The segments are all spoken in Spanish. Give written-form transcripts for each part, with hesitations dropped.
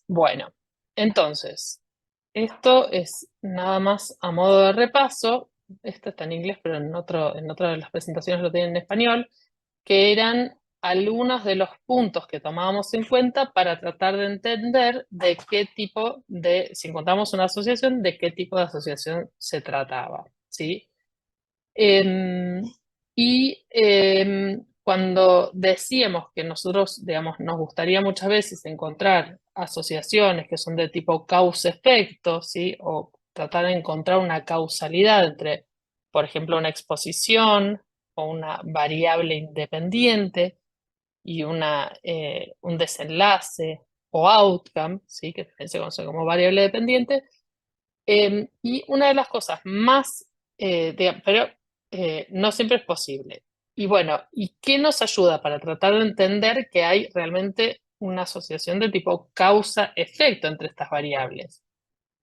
Bueno, entonces, esto es nada más a modo de repaso. Esto está en inglés, pero en otra de las presentaciones lo tienen en español, que eran algunos de los puntos que tomábamos en cuenta para tratar de entender de qué tipo de, si encontramos una asociación, de qué tipo de asociación se trataba, ¿sí? Em, Cuando decíamos que nosotros, digamos, nos gustaría muchas veces encontrar asociaciones que son de tipo causa-efecto, ¿sí? O tratar de encontrar una causalidad entre, por ejemplo, una exposición o una variable independiente y un desenlace o outcome, ¿sí? Que también se conoce como variable dependiente. Y una de las cosas más, pero no siempre es posible. Y bueno, ¿y qué nos ayuda para tratar de entender que hay realmente una asociación de tipo causa-efecto entre estas variables?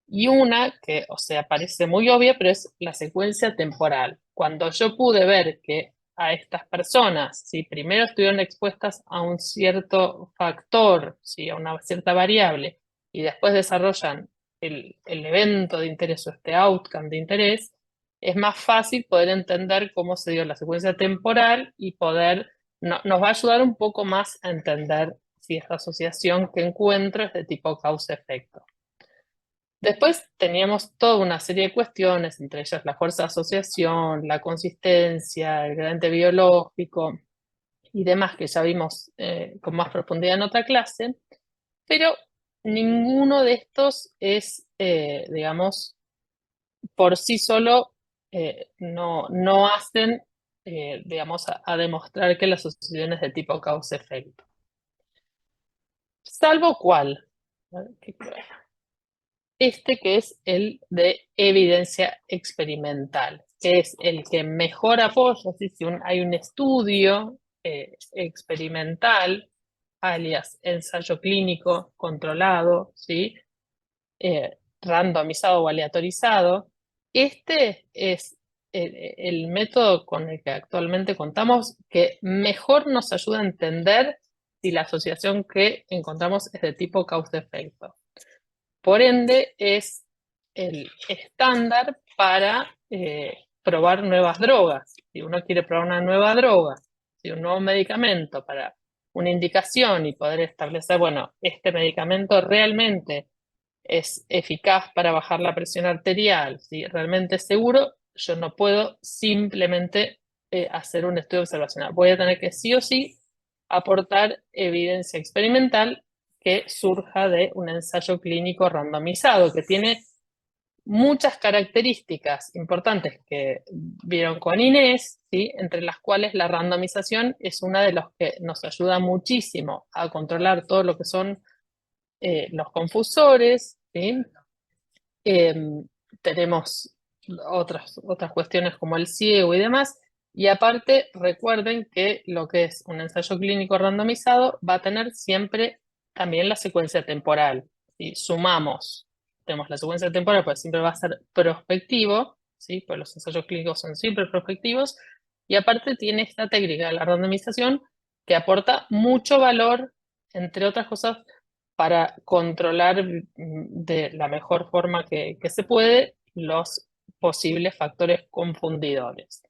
Y una que, o sea, parece muy obvia, pero es la secuencia temporal. Cuando yo pude ver que a estas personas, si primero estuvieron expuestas a un cierto factor, ¿sí? A una cierta variable, y después desarrollan el evento de interés o este outcome de interés, es más fácil poder entender cómo se dio la secuencia temporal y poder, nos va a ayudar un poco más a entender si esta asociación que encuentro es de tipo causa-efecto. Después teníamos toda una serie de cuestiones, entre ellas la fuerza de asociación, la consistencia, el gradiente biológico y demás que ya vimos con más profundidad en otra clase, pero ninguno de estos es, digamos, por sí solo, no hacen, digamos, a demostrar que la asociación es de tipo causa-efecto. Salvo cuál. A ver, este que es el de evidencia experimental, que es el que mejor apoya, ¿sí? Si hay un estudio experimental, alias ensayo clínico controlado, ¿sí? Randomizado o aleatorizado, este es el método con el que actualmente contamos que mejor nos ayuda a entender si la asociación que encontramos es de tipo causa-efecto. Por ende, es el estándar para probar nuevas drogas. Si uno quiere probar una nueva droga, si un nuevo medicamento para una indicación y poder establecer, bueno, este medicamento realmente es eficaz para bajar la presión arterial, si realmente es seguro, yo no puedo simplemente hacer un estudio observacional. Voy a tener que sí o sí aportar evidencia experimental que surja de un ensayo clínico randomizado, que tiene muchas características importantes que vieron con Inés, ¿sí? Entre las cuales la randomización es una de las que nos ayuda muchísimo a controlar todo lo que son los confusores, ¿sí? Tenemos otras cuestiones como el ciego y demás. Y aparte, recuerden que lo que es un ensayo clínico randomizado va a tener siempre también la secuencia temporal. Si sumamos, tenemos la secuencia temporal, pues siempre va a ser prospectivo, ¿sí? Pues los ensayos clínicos son siempre prospectivos. Y aparte tiene esta técnica de la randomización que aporta mucho valor, entre otras cosas, para controlar de la mejor forma que se puede los posibles factores confundidores.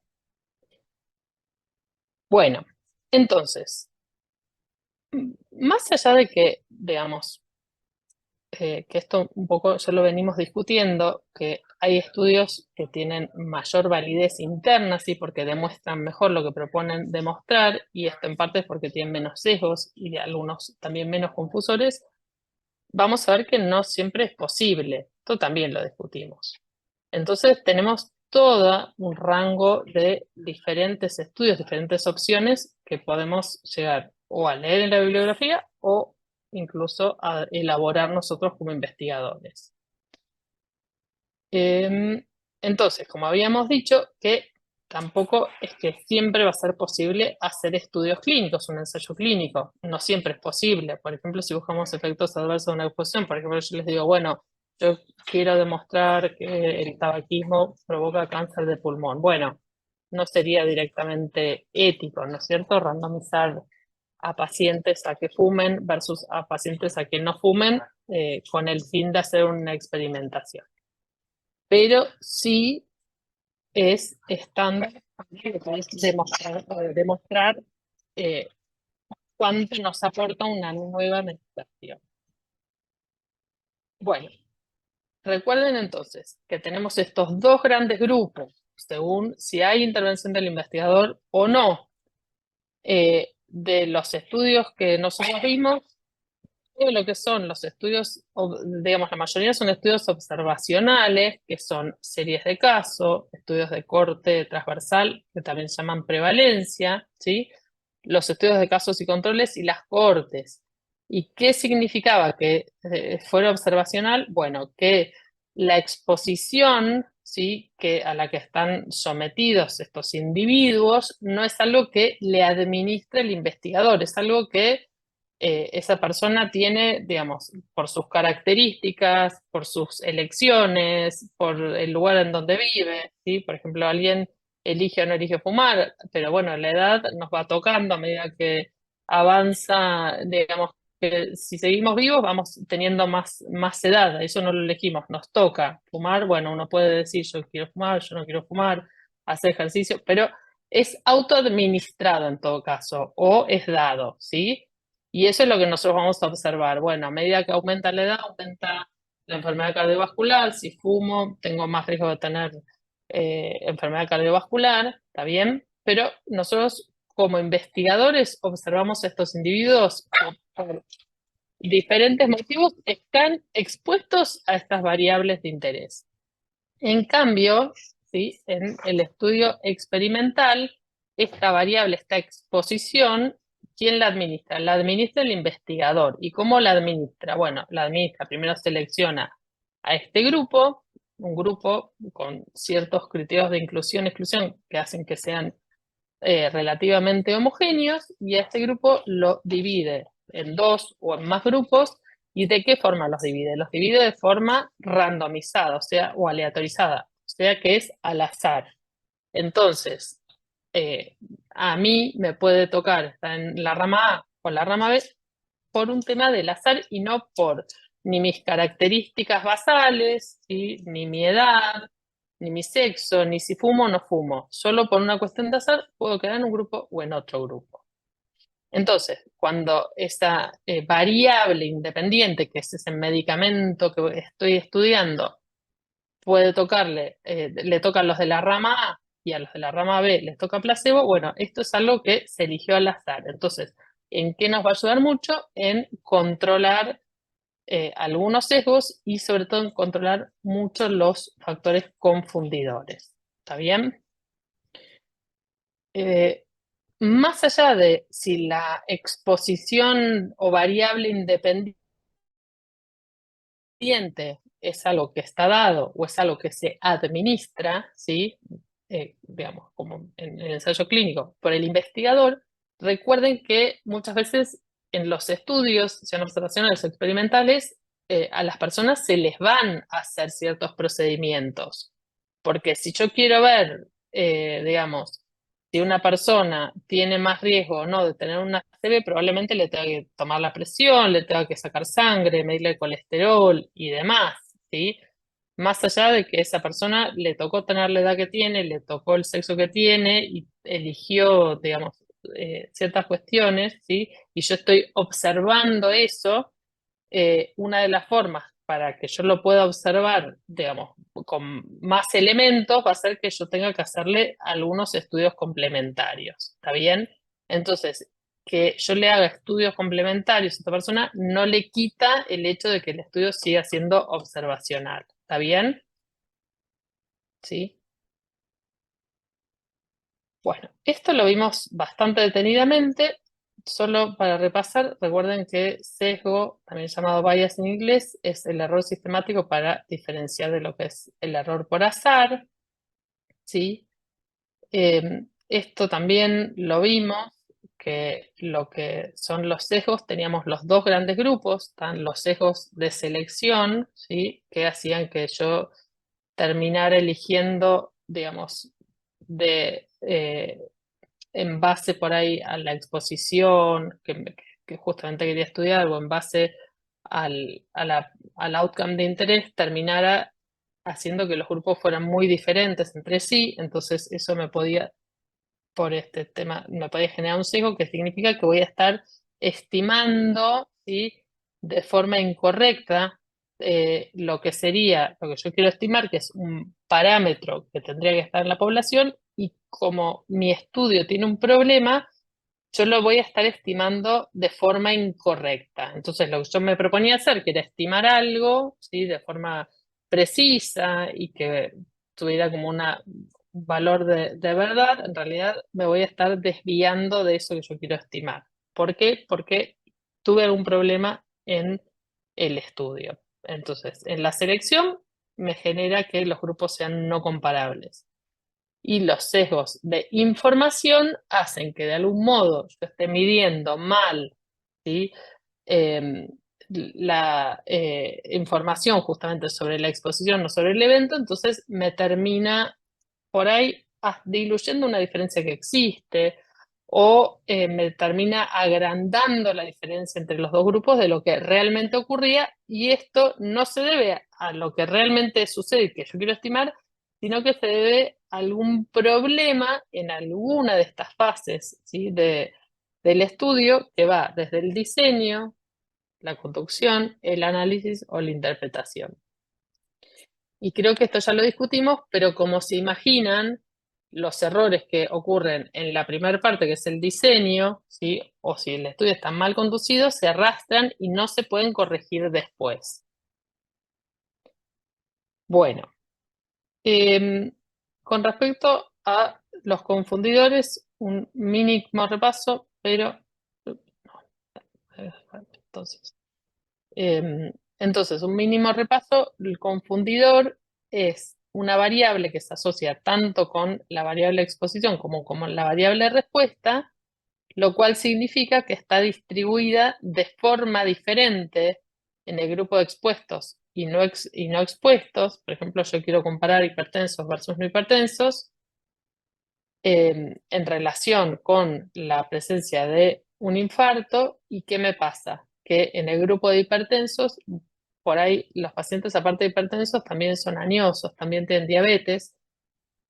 Bueno, entonces, más allá de que, veamos, que esto un poco ya lo venimos discutiendo, que hay estudios que tienen mayor validez interna, sí, porque demuestran mejor lo que proponen demostrar, y esto en parte es porque tienen menos sesgos y algunos también menos confusores. Vamos a ver que no siempre es posible. Esto también lo discutimos. Entonces tenemos todo un rango de diferentes estudios, diferentes opciones que podemos llegar o a leer en la bibliografía o incluso a elaborar nosotros como investigadores. Entonces, como habíamos dicho, que tampoco es que siempre va a ser posible hacer estudios clínicos, un ensayo clínico. No siempre es posible. Por ejemplo, si buscamos efectos adversos de una exposición, por ejemplo, yo les digo, bueno, yo quiero demostrar que el tabaquismo provoca cáncer de pulmón. Bueno, no sería directamente ético, ¿no es cierto? Randomizar a pacientes a que fumen versus a pacientes a que no fumen, con el fin de hacer una experimentación. Pero sí es estándar demostrar cuánto nos aporta una nueva medicación. Bueno, recuerden entonces que tenemos estos dos grandes grupos, según si hay intervención del investigador o no. De los estudios que nosotros vimos, todo lo que son los estudios, digamos, la mayoría son estudios observacionales, que son series de caso, estudios de corte transversal, que también se llaman prevalencia, ¿sí? Los estudios de casos y controles y las cohortes. ¿Y qué significaba que fuera observacional? Bueno, que la exposición, ¿sí?, que a la que están sometidos estos individuos no es algo que le administre el investigador, es algo que esa persona tiene, digamos, por sus características, por sus elecciones, por el lugar en donde vive, ¿sí? Por ejemplo, alguien elige o no elige fumar, pero bueno, la edad nos va tocando a medida que avanza, digamos, que si seguimos vivos vamos teniendo más edad, eso no lo elegimos, nos toca fumar, bueno, uno puede decir yo quiero fumar, yo no quiero fumar, hacer ejercicio, pero es autoadministrado en todo caso, o es dado, ¿sí? Y eso es lo que nosotros vamos a observar. Bueno, a medida que aumenta la edad, aumenta la enfermedad cardiovascular. Si fumo, tengo más riesgo de tener enfermedad cardiovascular, ¿está bien? Pero nosotros como investigadores observamos a estos individuos por diferentes motivos, están expuestos a estas variables de interés. En cambio, ¿sí?, en el estudio experimental, esta variable, esta exposición, ¿quién la administra? La administra el investigador. ¿Y cómo la administra? Bueno, la administra, primero selecciona a este grupo, un grupo con ciertos criterios de inclusión-exclusión que hacen que sean relativamente homogéneos, y a este grupo lo divide en dos o en más grupos. ¿Y de qué forma los divide? Los divide de forma randomizada, o sea, o aleatorizada, o sea que es al azar. Entonces, a mí me puede tocar estar en la rama A o la rama B por un tema del azar y no por ni mis características basales, ¿sí?, ni mi edad, ni mi sexo, ni si fumo o no fumo. Solo por una cuestión de azar puedo quedar en un grupo o en otro grupo. Entonces, cuando esa variable independiente, que es ese medicamento que estoy estudiando, puede tocarle, le tocan los de la rama A y a los de la rama B les toca placebo, bueno, esto es algo que se eligió al azar. Entonces, ¿en qué nos va a ayudar mucho? En controlar algunos sesgos y sobre todo en controlar mucho los factores confundidores. ¿Está bien? Más allá de si la exposición o variable independiente es algo que está dado o es algo que se administra, ¿sí?, digamos, como en el ensayo clínico, por el investigador, recuerden que muchas veces en los estudios, sean observacionales o experimentales, a las personas se les van a hacer ciertos procedimientos. Porque si yo quiero ver, digamos, si una persona tiene más riesgo o no de tener una ACV, probablemente le tenga que tomar la presión, le tenga que sacar sangre, medirle el colesterol y demás, ¿sí? Más allá de que esa persona le tocó tener la edad que tiene, le tocó el sexo que tiene y eligió, digamos, ciertas cuestiones, ¿sí? Y yo estoy observando eso, una de las formas para que yo lo pueda observar, digamos, con más elementos, va a ser que yo tenga que hacerle algunos estudios complementarios, ¿está bien? Entonces, que yo le haga estudios complementarios a esta persona no le quita el hecho de que el estudio siga siendo observacional, ¿está bien? ¿Sí? Bueno, esto lo vimos bastante detenidamente. Solo para repasar, recuerden que sesgo, también llamado bias en inglés, es el error sistemático para diferenciar de lo que es el error por azar, ¿sí? Esto también lo vimos, que lo que son los sesgos, teníamos los dos grandes grupos, están los sesgos de selección, ¿sí?, que hacían que yo terminara eligiendo, digamos, de en base por ahí a la exposición que justamente quería estudiar o en base al outcome de interés, terminara haciendo que los grupos fueran muy diferentes entre sí, entonces eso me podía, por este tema, me podía generar un sesgo que significa que voy a estar estimando, ¿sí?, de forma incorrecta lo que sería, lo que yo quiero estimar, que es un parámetro que tendría que estar en la población, y como mi estudio tiene un problema, yo lo voy a estar estimando de forma incorrecta. Entonces, lo que yo me proponía hacer, que era estimar algo, ¿sí?, de forma precisa y que tuviera como un valor de verdad, en realidad me voy a estar desviando de eso que yo quiero estimar. ¿Por qué? Porque tuve algún problema en el estudio. Entonces, en la selección me genera que los grupos sean no comparables. Y los sesgos de información hacen que de algún modo yo esté midiendo mal, ¿sí?, eh, la información justamente sobre la exposición o sobre el evento, entonces me termina por ahí diluyendo una diferencia que existe o me termina agrandando la diferencia entre los dos grupos de lo que realmente ocurría, y esto no se debe a lo que realmente sucede y que yo quiero estimar, sino que se debe a algún problema en alguna de estas fases, ¿sí?, del estudio, que va desde el diseño, la conducción, el análisis o la interpretación. Y creo que esto ya lo discutimos, pero como se imaginan, los errores que ocurren en la primera parte, que es el diseño, ¿sí?, o si el estudio está mal conducido, se arrastran y no se pueden corregir después. Bueno, con respecto a los confundidores, un mínimo repaso, pero... Entonces, entonces, un mínimo repaso, el confundidor es una variable que se asocia tanto con la variable exposición como con la variable respuesta, lo cual significa que está distribuida de forma diferente en el grupo de expuestos y no expuestos. Por ejemplo, yo quiero comparar hipertensos versus no hipertensos en relación con la presencia de un infarto. ¿Y qué me pasa? Que en el grupo de hipertensos, por ahí los pacientes aparte de hipertensos también son añosos, también tienen diabetes.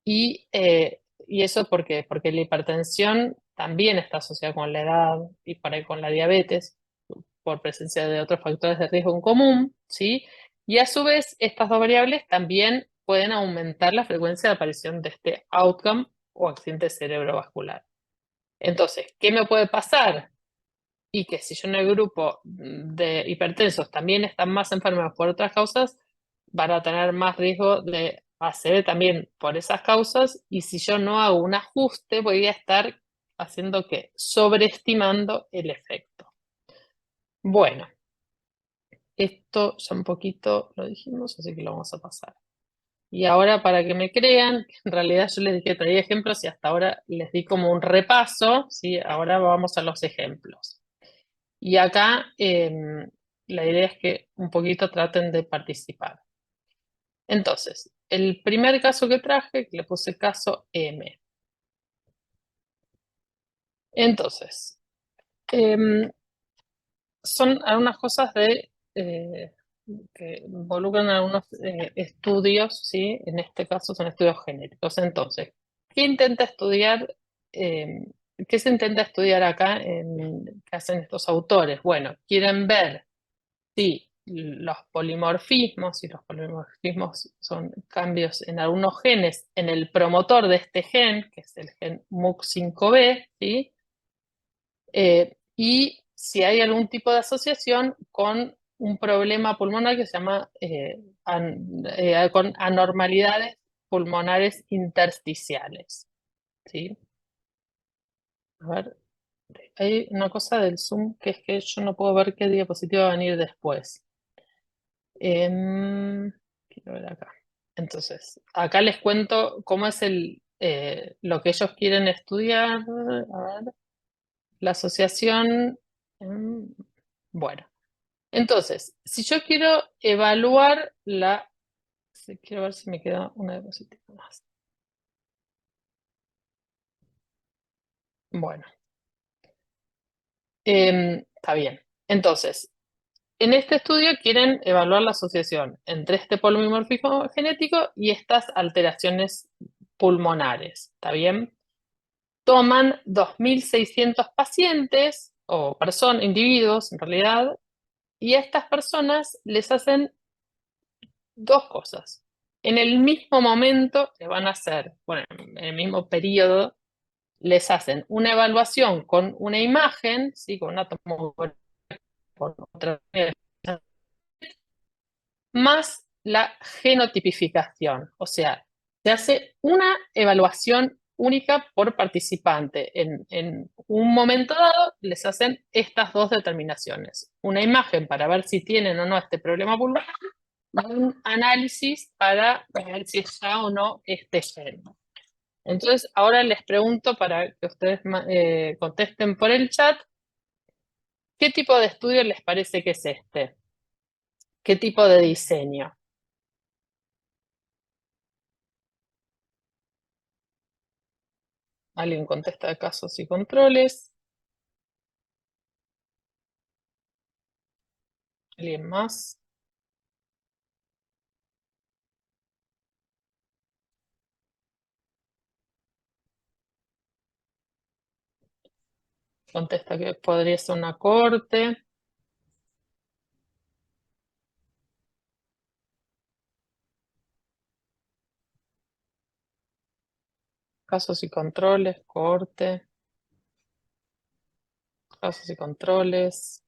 ¿Y eso por qué? Porque la hipertensión también está asociada con la edad y por ahí con la diabetes, por presencia de otros factores de riesgo en común, ¿sí? Y a su vez, estas dos variables también pueden aumentar la frecuencia de aparición de este outcome o accidente cerebrovascular. Entonces, ¿qué me puede pasar? Y que si yo en el grupo de hipertensos también están más enfermos por otras causas, van a tener más riesgo de ACV también por esas causas, y si yo no hago un ajuste, voy a estar haciendo que sobreestimando el efecto. Bueno, esto ya un poquito lo dijimos, así que lo vamos a pasar. Y ahora, para que me crean, en realidad yo les dije que traía ejemplos y hasta ahora les di como un repaso, ¿sí? Ahora vamos a los ejemplos. Y acá la idea es que un poquito traten de participar. Entonces, el primer caso que traje, que le puse caso M. Entonces, son algunas cosas que involucran algunos estudios, ¿sí? En este caso son estudios genéticos. Entonces, ¿qué intenta estudiar? ¿Qué se intenta estudiar acá que hacen estos autores? Bueno, quieren ver si los polimorfismos, y los polimorfismos son cambios en algunos genes, en el promotor de este gen, que es el gen MUC5B, ¿sí? Y si hay algún tipo de asociación con un problema pulmonar que se llama con anormalidades pulmonares intersticiales, ¿sí? A ver, hay una cosa del Zoom que es que yo no puedo ver qué diapositiva va a venir después. Quiero ver acá. Entonces, acá les cuento cómo es lo que ellos quieren estudiar. A ver, la asociación. Bueno, entonces, si yo quiero evaluar quiero ver si me queda una diapositiva más. Bueno, está bien. Entonces, en este estudio quieren evaluar la asociación entre este polimorfismo genético y estas alteraciones pulmonares, ¿está bien? Toman 2.600 pacientes o personas, individuos en realidad, y a estas personas les hacen dos cosas. En el mismo momento les van a hacer, bueno, en el mismo periodo, les hacen una evaluación con una imagen, ¿sí? Con una tomografía, con otra, más la genotipificación. O sea, se hace una evaluación única por participante. En un momento dado les hacen estas dos determinaciones. Una imagen para ver si tienen o no este problema pulmonar y un análisis para ver si está o no este gen. Entonces, ahora les pregunto para que ustedes contesten por el chat, ¿qué tipo de estudio les parece que es este? ¿Qué tipo de diseño? ¿Alguien contesta de casos y controles? ¿Alguien más? Contesta que podría ser una corte. Casos y controles, corte. Casos y controles.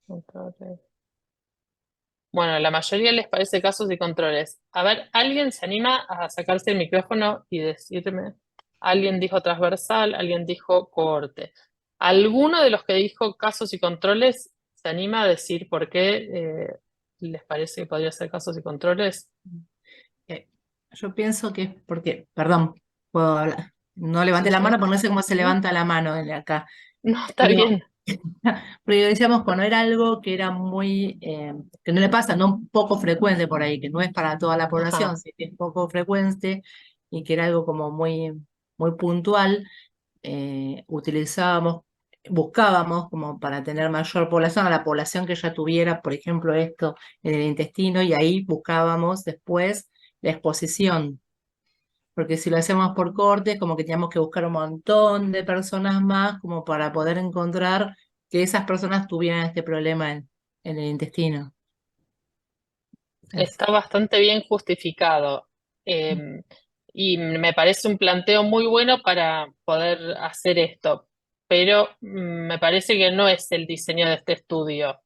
Controles. Bueno, a la mayoría les parece casos y controles. A ver, ¿alguien se anima a sacarse el micrófono y decirme? Alguien dijo transversal, alguien dijo corte. ¿Alguno de los que dijo casos y controles se anima a decir por qué les parece que podría ser casos y controles? Eh, Yo pienso que es porque, perdón, puedo hablar. No Sí, levanté la sí. mano porque no sé cómo se ¿Mm? levanta la mano de acá. No, está Pero, bien. pero decíamos, cuando era algo que era muy, que no le pasa, no poco frecuente por ahí, que no es para toda la población, Ajá. sí que es poco frecuente y que era algo como muy puntual, utilizábamos, buscábamos como para tener mayor población, a la población que ya tuviera, por ejemplo, esto en el intestino, y ahí buscábamos después la exposición. Porque si lo hacemos por cortes, como que teníamos que buscar un montón de personas más como para poder encontrar que esas personas tuvieran este problema en el intestino. Es- Está bastante bien justificado. eh, y me parece un planteo muy bueno para poder hacer esto, pero me parece que no es el diseño de este estudio.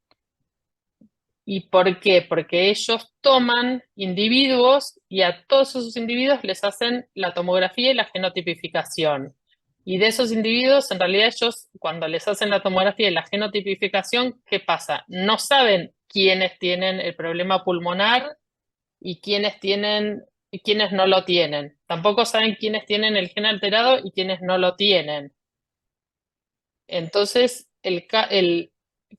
¿Y por qué? Porque ellos toman individuos y a todos esos individuos les hacen la tomografía y la genotipificación. Y de esos individuos, en realidad ellos, cuando les hacen la tomografía y la genotipificación, ¿qué pasa? No saben quiénes tienen el problema pulmonar y quiénes tienen y quiénes no lo tienen. Tampoco saben quiénes tienen el gen alterado y quiénes no lo tienen. Entonces, el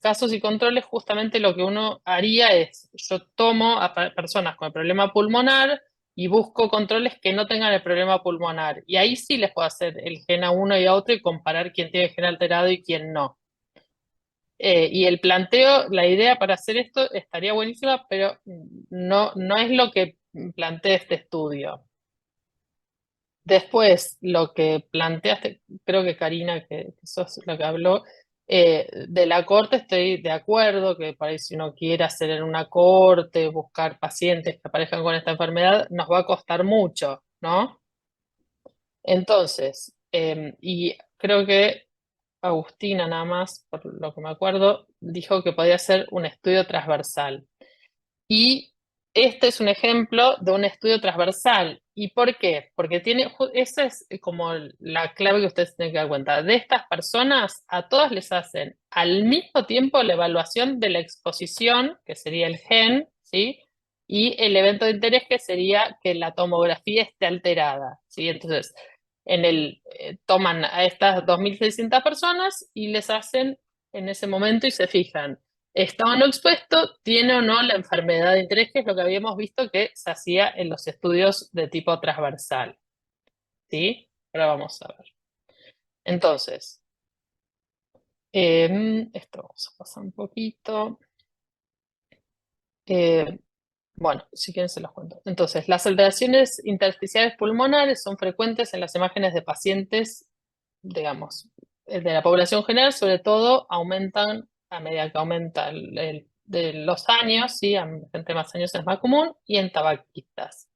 casos y controles, justamente lo que uno haría es, yo tomo a personas con el problema pulmonar y busco controles que no tengan el problema pulmonar. Y ahí sí les puedo hacer el gen a uno y a otro y comparar quién tiene el gen alterado y quién no. Y el planteo, la idea para hacer esto estaría buenísima, pero no es lo que plantea este estudio. Después, lo que planteaste, creo que Karina, que sos la que habló, de la corte estoy de acuerdo, que por ahí si uno quiere hacer en una corte, buscar pacientes que aparezcan con esta enfermedad, nos va a costar mucho, ¿no? Entonces, y creo que Agustina nada más, por lo que me acuerdo, dijo que podía ser un estudio transversal. Y este es un ejemplo de un estudio transversal. ¿Y por qué? Porque tiene, esa es como la clave que ustedes tienen que dar cuenta. De estas personas, a todas les hacen al mismo tiempo la evaluación de la exposición, que sería el gen, ¿sí? Y el evento de interés, que sería que la tomografía esté alterada, ¿sí? Entonces, toman a estas 2.600 personas y les hacen en ese momento y se fijan. ¿Está o no expuesto? ¿Tiene o no la enfermedad de interés? Que es lo que habíamos visto que se hacía en los estudios de tipo transversal. ¿Sí? Ahora vamos a ver. Entonces, esto vamos a pasar un poquito. Bueno, si quieren se los cuento. Entonces, las alteraciones intersticiales pulmonares son frecuentes en las imágenes de pacientes, digamos, de la población general, sobre todo aumentan a medida que aumenta de los años, ¿sí? A gente más años es más común, y en tabaquistas.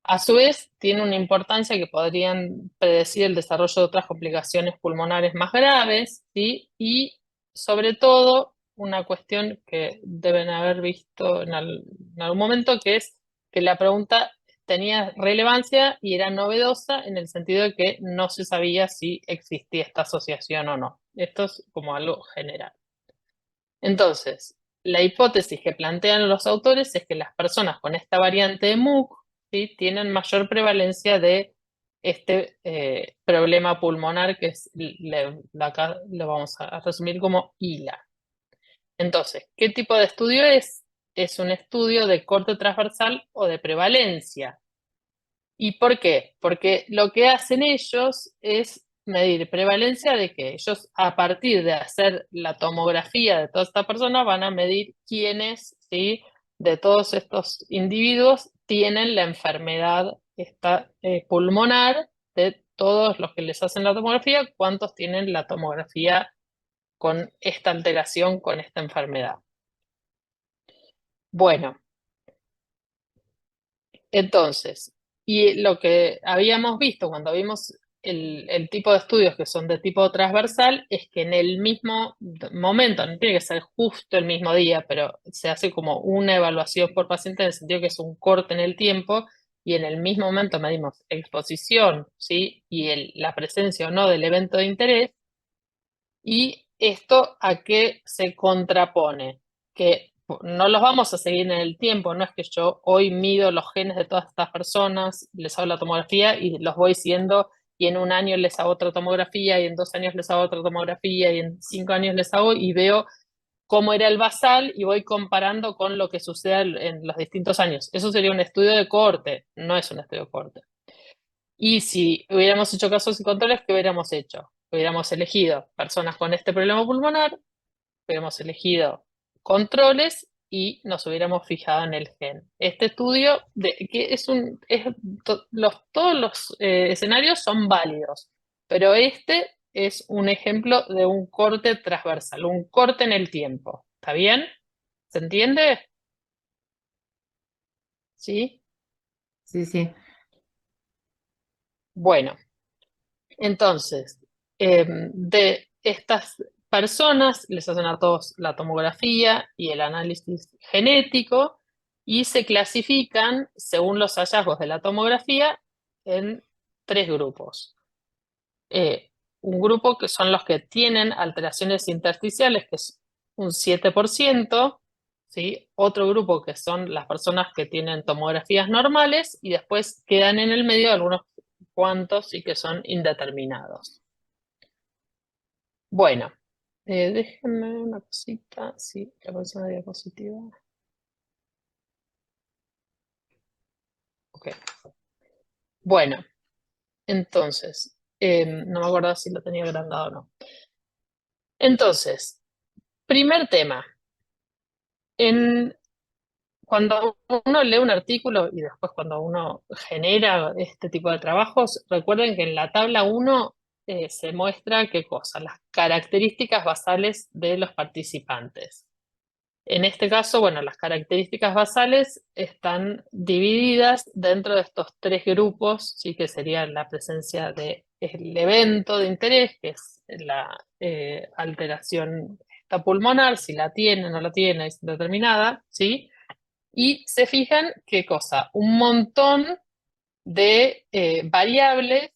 A su vez, tiene una importancia que podrían predecir el desarrollo de otras complicaciones pulmonares más graves, ¿sí? Y sobre todo, una cuestión que deben haber visto en algún momento, que es que la pregunta tenía relevancia y era novedosa en el sentido de que no se sabía si existía esta asociación o no. Esto es como algo general. Entonces, la hipótesis que plantean los autores es que las personas con esta variante de MUC, ¿sí? Tienen mayor prevalencia de este problema pulmonar que es, acá lo vamos a resumir como ILA. Entonces, ¿qué tipo de estudio es? Es un estudio de corte transversal o de prevalencia. ¿Y por qué? Porque lo que hacen ellos es medir prevalencia de que ellos, a partir de hacer la tomografía de todas estas personas, van a medir quiénes, ¿sí? De todos estos individuos tienen la enfermedad pulmonar, de todos los que les hacen la tomografía, cuántos tienen la tomografía con esta alteración, con esta enfermedad. Bueno, entonces, y lo que habíamos visto cuando vimos el tipo de estudios que son de tipo transversal es que en el mismo momento, no tiene que ser justo el mismo día, pero se hace como una evaluación por paciente en el sentido que es un corte en el tiempo y en el mismo momento medimos exposición, ¿sí? Y la presencia o no del evento de interés. ¿Y esto a qué se contrapone? Que no los vamos a seguir en el tiempo, no es que yo hoy mido los genes de todas estas personas, les hago la tomografía y los voy siguiendo y en un año les hago otra tomografía y en 2 años les hago otra tomografía y en 5 años les hago y veo cómo era el basal y voy comparando con lo que sucede en los distintos años. Eso sería un estudio de cohorte, no es un estudio de cohorte. Y si hubiéramos hecho casos y controles, ¿qué hubiéramos hecho? Hubiéramos elegido personas con este problema pulmonar, hubiéramos elegido controles y nos hubiéramos fijado en el gen. Este estudio, que todos los escenarios son válidos, pero este es un ejemplo de un corte transversal, un corte en el tiempo. ¿Está bien? ¿Se entiende? ¿Sí? Sí, sí. Bueno. Entonces, de estas personas les hacen a todos la tomografía y el análisis genético y se clasifican según los hallazgos de la tomografía en 3 grupos. Un grupo que son los que tienen alteraciones intersticiales, que es un 7%, ¿sí? Otro grupo que son las personas que tienen tomografías normales y después quedan en el medio algunos cuantos y que son indeterminados. Bueno, déjenme una cosita, sí, la próxima diapositiva. Ok. Bueno, entonces, no me acuerdo si lo tenía agrandado o no. Entonces, primer tema. Cuando uno lee un artículo y después cuando uno genera este tipo de trabajos, recuerden que en la tabla 1 se muestra qué cosa, las características basales de los participantes. En este caso, bueno, las características basales están divididas dentro de estos 3 grupos, ¿sí? Que sería la presencia del evento de interés, que es la alteración esta pulmonar, si la tiene o no la tiene, es determinada, ¿sí? Y se fijan, ¿qué cosa? Un montón de variables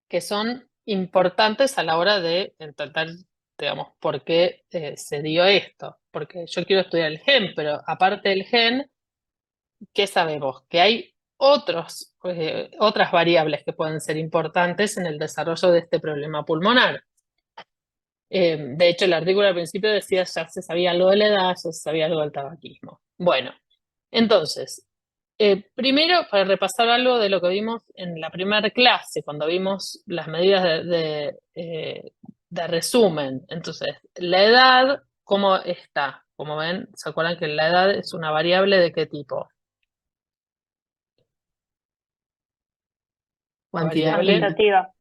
que son importantes a la hora de entender, digamos, por qué se dio esto. Porque yo quiero estudiar el gen, pero aparte del gen, ¿qué sabemos? Que hay otras variables que pueden ser importantes en el desarrollo de este problema pulmonar. De hecho, el artículo al principio decía ya se sabía algo de la edad, ya se sabía algo del tabaquismo. Bueno, entonces, Primero, para repasar algo de lo que vimos en la primera clase, cuando vimos las medidas de resumen. Entonces, la edad, ¿cómo está? Como ven, ¿se acuerdan que la edad es una variable de qué tipo? Variable Cuantitativa.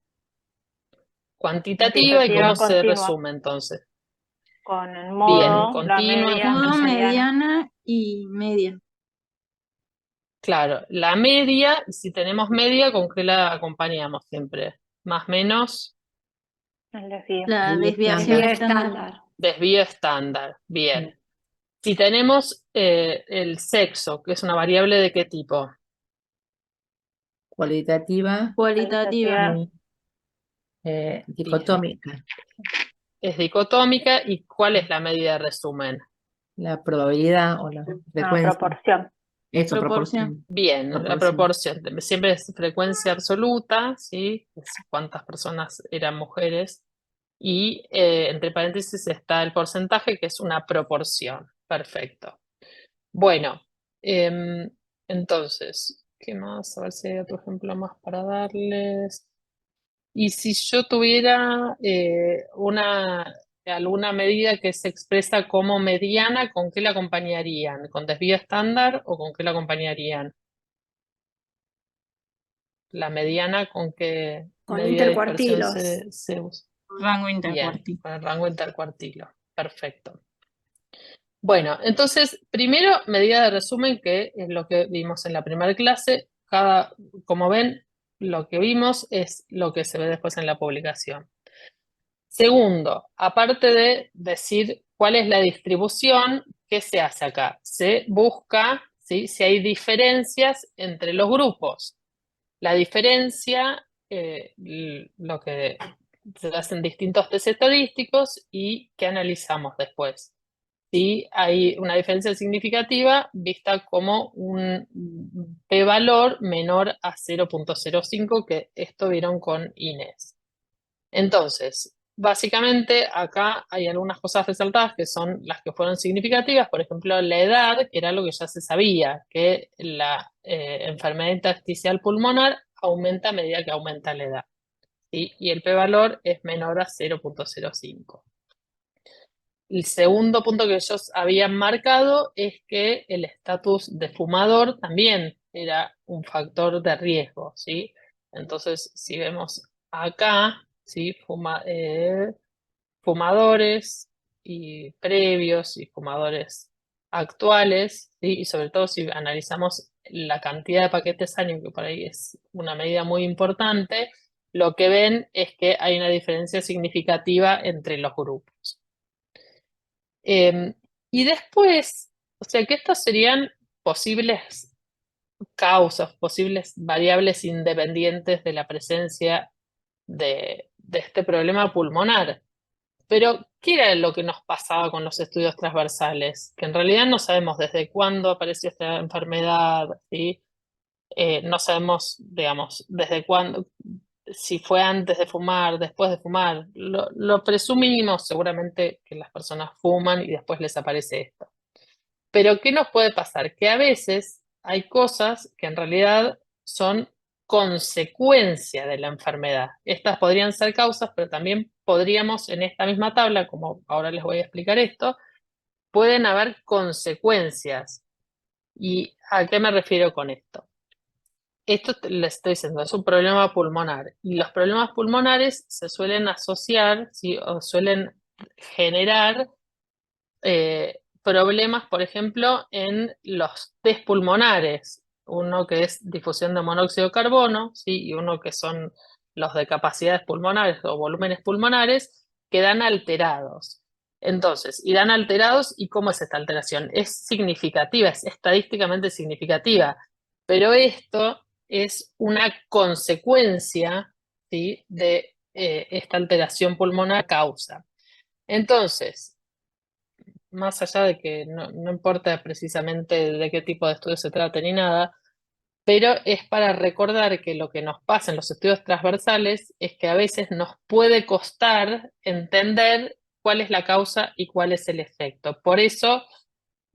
cuantitativa, ¿y cómo se Continua. resume entonces? Con el Bien, modo, la continua. media, Modo, mediana. mediana y media. Claro, la media, si tenemos media, ¿con qué la acompañamos siempre? Más menos El desvío. La Desvío desviación estándar. estándar. desvío estándar. Bien. Si tenemos el sexo, que es una variable de qué tipo? Cualitativa, Cualitativa. dicotómica. Es dicotómica, ¿y cuál es la medida de resumen? La probabilidad o la frecuencia. Proporción. Eso, Proporción. Bien, la proporción. Siempre es frecuencia absoluta, ¿sí? Es cuántas personas eran mujeres. Y entre paréntesis está el porcentaje, que es una proporción. Perfecto. Bueno, entonces, ¿qué más? A ver si hay otro ejemplo más para darles. Y si yo tuviera alguna medida que se expresa como mediana, ¿con qué la acompañarían? ¿Con desvío estándar o con qué la acompañarían? La mediana, ¿con qué Con medida de dispersión intercuartilos. se usa? Rango Bien, intercuartilo. con el rango intercuartilo. Perfecto. Bueno, entonces, primero, medida de resumen, que es lo que vimos en la primera clase. Como ven, lo que vimos es lo que se ve después en la publicación. Segundo, aparte de decir cuál es la distribución, ¿qué se hace acá? Se busca, ¿sí?, si hay diferencias entre los grupos. La diferencia, lo que se hacen distintos test estadísticos y que analizamos después. Si hay una diferencia significativa vista como un p-valor menor a 0,05, que esto vieron con Inés. Entonces, básicamente acá hay algunas cosas resaltadas que son las que fueron significativas, por ejemplo, la edad, que era lo que ya se sabía, que la enfermedad intersticial pulmonar aumenta a medida que aumenta la edad, ¿sí? Y el p-valor es menor a 0,05. El segundo punto que ellos habían marcado es que el estatus de fumador también era un factor de riesgo, ¿sí? Entonces, si vemos acá, ¿sí?, fumadores y previos y fumadores actuales, ¿sí?, y sobre todo si analizamos la cantidad de paquetes año, que por ahí es una medida muy importante, lo que ven es que hay una diferencia significativa entre los grupos. Y después, o sea que estas serían posibles causas, posibles variables independientes de la presencia de este problema pulmonar. Pero, ¿qué era lo que nos pasaba con los estudios transversales? Que en realidad no sabemos desde cuándo apareció esta enfermedad, ¿sí? No sabemos, digamos, desde cuándo, si fue antes de fumar, después de fumar. Lo presumimos seguramente que las personas fuman y después les aparece esto. Pero ¿qué nos puede pasar? Que a veces hay cosas que en realidad son consecuencia de la enfermedad. Estas podrían ser causas, pero también podríamos en esta misma tabla, como ahora les voy a explicar esto, pueden haber consecuencias. ¿Y a qué me refiero con esto? Esto les estoy diciendo, es un problema pulmonar. Y los problemas pulmonares se suelen asociar, ¿sí?, o suelen generar problemas, por ejemplo, en los test pulmonares. Uno que es difusión de monóxido de carbono, ¿sí?, y uno que son los de capacidades pulmonares o volúmenes pulmonares, quedan alterados. Entonces, irán alterados, ¿y cómo es esta alteración? Es significativa, es estadísticamente significativa, pero esto es una consecuencia, ¿sí?, de esta alteración pulmonar causa. Entonces, más allá de que no importa precisamente de qué tipo de estudio se trate ni nada, pero es para recordar que lo que nos pasa en los estudios transversales es que a veces nos puede costar entender cuál es la causa y cuál es el efecto. Por eso,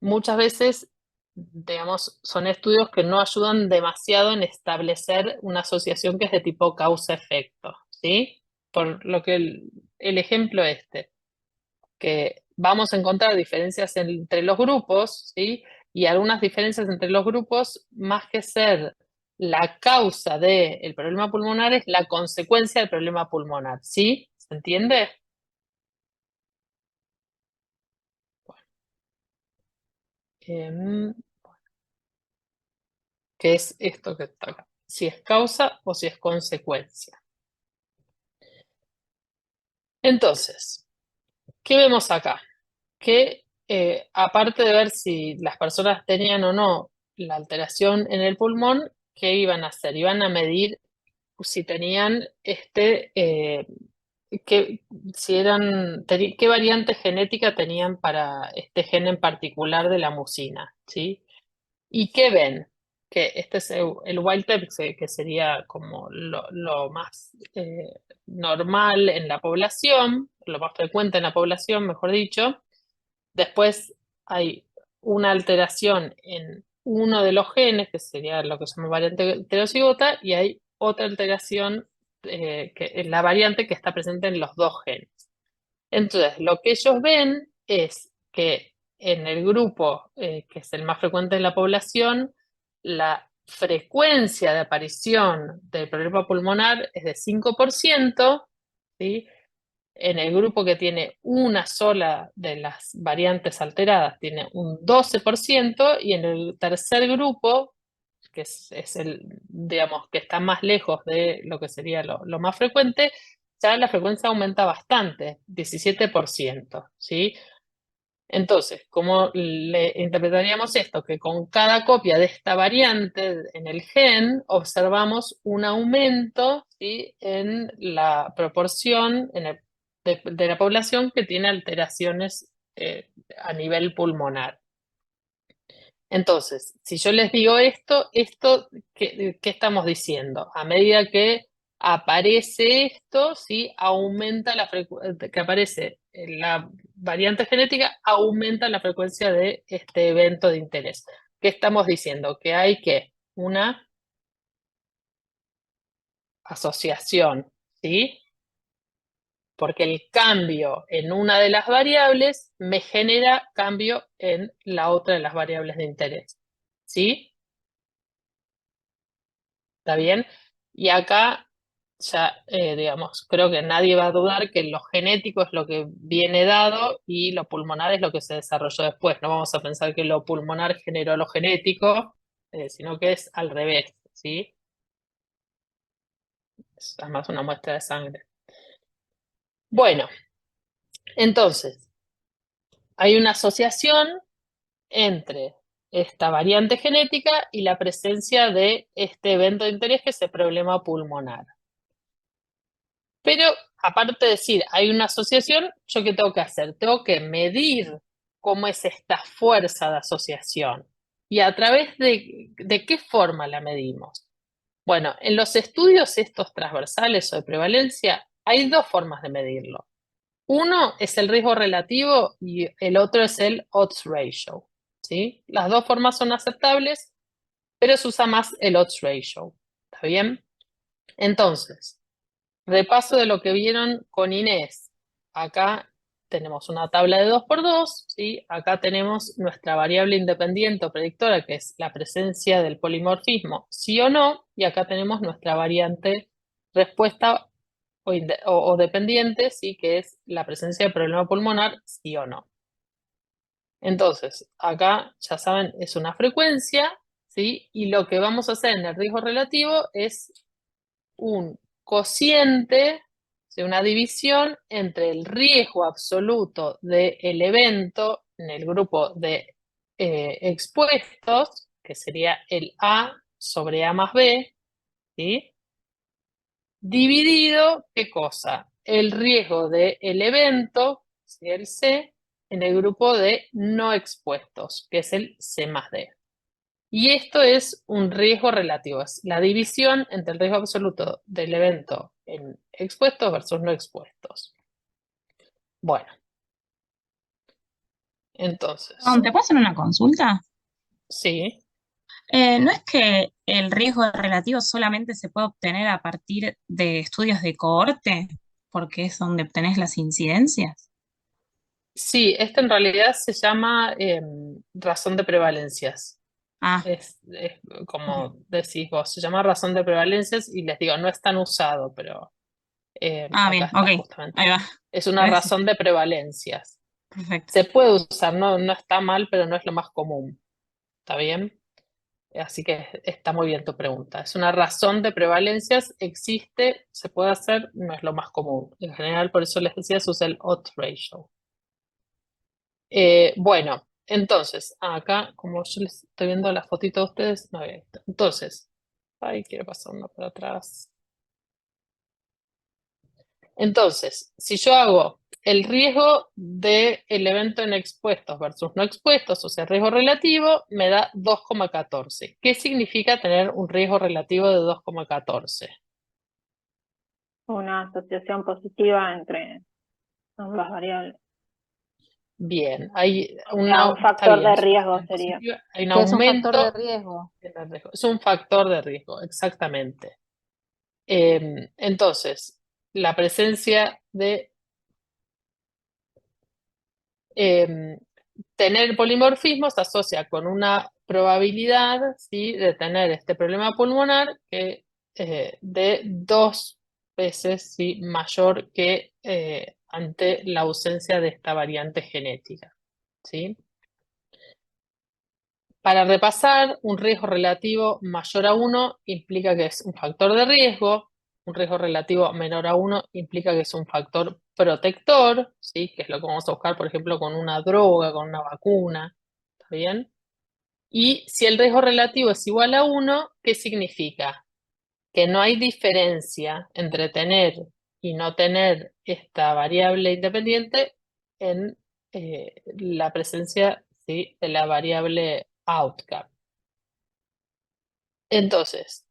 muchas veces digamos, son estudios que no ayudan demasiado en establecer una asociación que es de tipo causa-efecto, ¿sí? Por lo que el ejemplo que vamos a encontrar diferencias entre los grupos, ¿sí? Y algunas diferencias entre los grupos, más que ser la causa del problema pulmonar, es la consecuencia del problema pulmonar, ¿sí? ¿Se entiende? Em, ¿Qué es esto que está acá? Si es causa o si es consecuencia. Entonces, ¿qué vemos acá? Que aparte de ver si las personas tenían o no la alteración en el pulmón, ¿qué iban a hacer? Iban a medir si tenían si eran, qué variante genética tenían para este gen en particular de la mucina, ¿sí? ¿Y qué ven? Que este es el wild type, que sería como lo más normal en la población, lo más frecuente en la población, mejor dicho. Después hay una alteración en uno de los genes, que sería lo que se llama variante heterozigota, y hay otra alteración, que es la variante que está presente en los dos genes. Entonces, lo que ellos ven es que en el grupo, que es el más frecuente en la población, la frecuencia de aparición del problema pulmonar es de 5%, ¿sí? En el grupo que tiene una sola de las variantes alteradas tiene un 12%, y en el tercer grupo, que es el, digamos, que está más lejos de lo que sería lo más frecuente, ya la frecuencia aumenta bastante, 17%, ¿sí? Entonces, ¿cómo le interpretaríamos esto? Que con cada copia de esta variante en el gen observamos un aumento, ¿sí?, en la proporción de la población que tiene alteraciones a nivel pulmonar. Entonces, si yo les digo esto, ¿qué estamos diciendo? A medida que aparece esto, ¿sí?, aumenta la frecuencia, que aparece la variante genética, aumenta la frecuencia de este evento de interés. ¿Qué estamos diciendo? Que hay una asociación, ¿sí? Porque el cambio en una de las variables me genera cambio en la otra de las variables de interés, ¿sí? ¿Está bien? Y acá ya, digamos, creo que nadie va a dudar que lo genético es lo que viene dado y lo pulmonar es lo que se desarrolló después. No vamos a pensar que lo pulmonar generó lo genético, sino que es al revés, ¿sí? Es además una muestra de sangre. Bueno, entonces, hay una asociación entre esta variante genética y la presencia de este evento de interés, que es el problema pulmonar. Pero aparte de decir, hay una asociación, ¿yo qué tengo que hacer? Tengo que medir cómo es esta fuerza de asociación. ¿Y a través de qué forma la medimos? Bueno, en los estudios estos transversales o de prevalencia hay dos formas de medirlo. Uno es el riesgo relativo y el otro es el odds ratio, ¿sí? Las dos formas son aceptables, pero se usa más el odds ratio. ¿Está bien? Entonces, repaso de lo que vieron con Inés. Acá tenemos una tabla de 2×2, ¿sí? Acá tenemos nuestra variable independiente o predictora, que es la presencia del polimorfismo, sí o no, y acá tenemos nuestra variante respuesta o dependiente, ¿sí?, que es la presencia del problema pulmonar, sí o no. Entonces, acá ya saben, es una frecuencia, ¿sí? Y lo que vamos a hacer en el riesgo relativo es un cociente, ¿sí?, una división entre el riesgo absoluto del evento en el grupo de expuestos, que sería el A sobre A más B, ¿sí?, dividido, ¿qué cosa? El riesgo del evento, ¿sí?, el C, en el grupo de no expuestos, que es el C más D. Y esto es un riesgo relativo, es la división entre el riesgo absoluto del evento en expuestos versus no expuestos. Bueno, entonces, ¿Te puedo hacer una consulta? Sí. ¿No es que el riesgo relativo solamente se puede obtener a partir de estudios de cohorte? Porque es donde obtenés las incidencias. Sí, esto en realidad se llama razón de prevalencias. Ah, Es ok. como decís vos, se llama razón de prevalencias y les digo, no es tan usado, pero Ah, acá bien, está ok. justamente. Ahí va. Es una Gracias. razón de prevalencias. Perfecto. Se puede usar, no está mal, pero no es lo más común. ¿Está bien? Así que está muy bien tu pregunta. Es una razón de prevalencias, existe, se puede hacer, no es lo más común. En general, por eso les decía, se usa el odds ratio. Bueno, entonces, acá, como yo les estoy viendo la fotito de ustedes, no había visto. Entonces, ahí quiero pasar uno para atrás. Entonces, si yo hago el riesgo del evento en expuestos versus no expuestos, o sea, riesgo relativo, me da 2,14. ¿Qué significa tener un riesgo relativo de 2,14? Una asociación positiva entre ambas variables. Bien, hay O sea, un está factor bien, de es una riesgo asociación sería. positiva, hay un Que es un factor de aumento riesgo. en el riesgo. Es un factor de riesgo, exactamente. Entonces, la presencia de em, tener polimorfismo se asocia con una probabilidad, ¿sí?, de tener este problema pulmonar que, de 2 veces, ¿sí?, mayor que ante la ausencia de esta variante genética. ¿Sí? Para repasar, un riesgo relativo mayor a 1 implica que es un factor de riesgo, un riesgo relativo menor a 1 implica que es un factor protector, ¿sí?, que es lo que vamos a buscar, por ejemplo, con una droga, con una vacuna. ¿Está bien? Y si el riesgo relativo es igual a 1, ¿qué significa? Que no hay diferencia entre tener y no tener esta variable independiente en la presencia, ¿sí?, de la variable outcome. Entonces,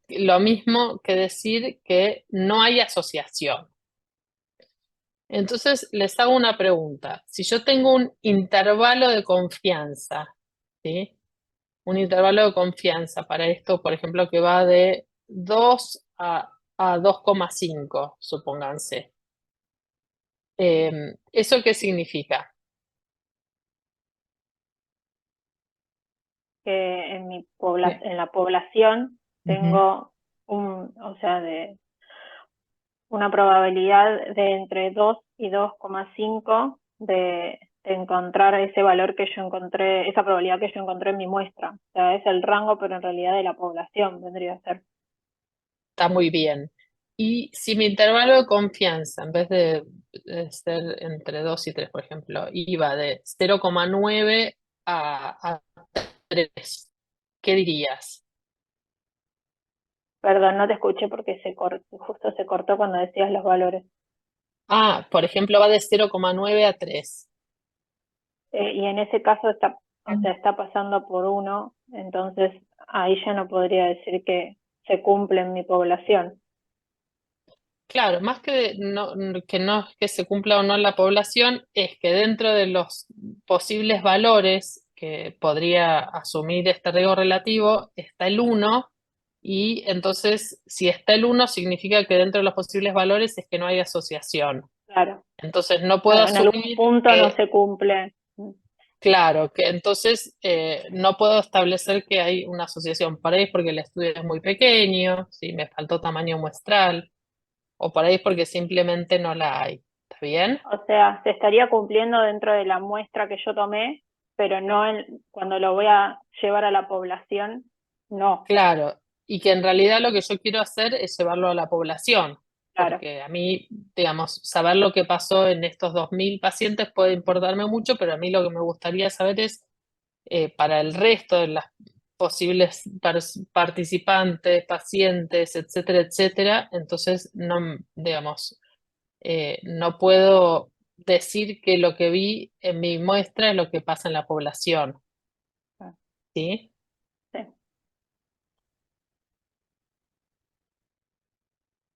lo mismo que decir que no hay asociación. Entonces, les hago una pregunta. Si yo tengo un intervalo de confianza, ¿sí?, un intervalo de confianza para esto, por ejemplo, que va de 2 a 2,5, supónganse. ¿Eso qué significa? Que en Sí. en la población Ujú. tengo o sea, de una probabilidad de entre 2 y 2,5 de encontrar ese valor que yo encontré, esa probabilidad que yo encontré en mi muestra. O sea, es el rango, pero en realidad de la población vendría a ser. Está muy bien. Y si mi intervalo de confianza, en vez de ser entre 2 y 3, por ejemplo, iba de 0,9 a 3, ¿qué dirías? Perdón, no te escuché porque justo se cortó cuando decías los valores. Por ejemplo, va de 0,9 a 3. Y en ese caso o sea, está pasando por 1, entonces ahí ya no podría decir que se cumple en mi población. Claro, más que no es que se cumpla o no en la población, es que dentro de los posibles valores que podría asumir este riesgo relativo está el 1, y entonces si está el 1 significa que dentro de los posibles valores es que no hay asociación. Claro, Entonces no puedo claro, en algún asumir punto no que, se cumple. claro, que entonces no puedo establecer que hay una asociación. Por ahí es porque el estudio es muy pequeño, ¿sí?, me faltó tamaño muestral, o por ahí es porque simplemente no la hay. ¿Está bien? O sea, se estaría cumpliendo dentro de la muestra que yo tomé, pero no cuando lo voy a llevar a la población, no, Claro, y que en realidad lo que yo quiero hacer es llevarlo a la población, claro. porque a mí, digamos, saber lo que pasó en estos 2.000 pacientes puede importarme mucho, pero a mí lo que me gustaría saber es para el resto de las posibles participantes, pacientes, etcétera, etcétera. Entonces, no, digamos, no puedo decir que lo que vi en mi muestra es lo que pasa en la población, ¿sí? Sí.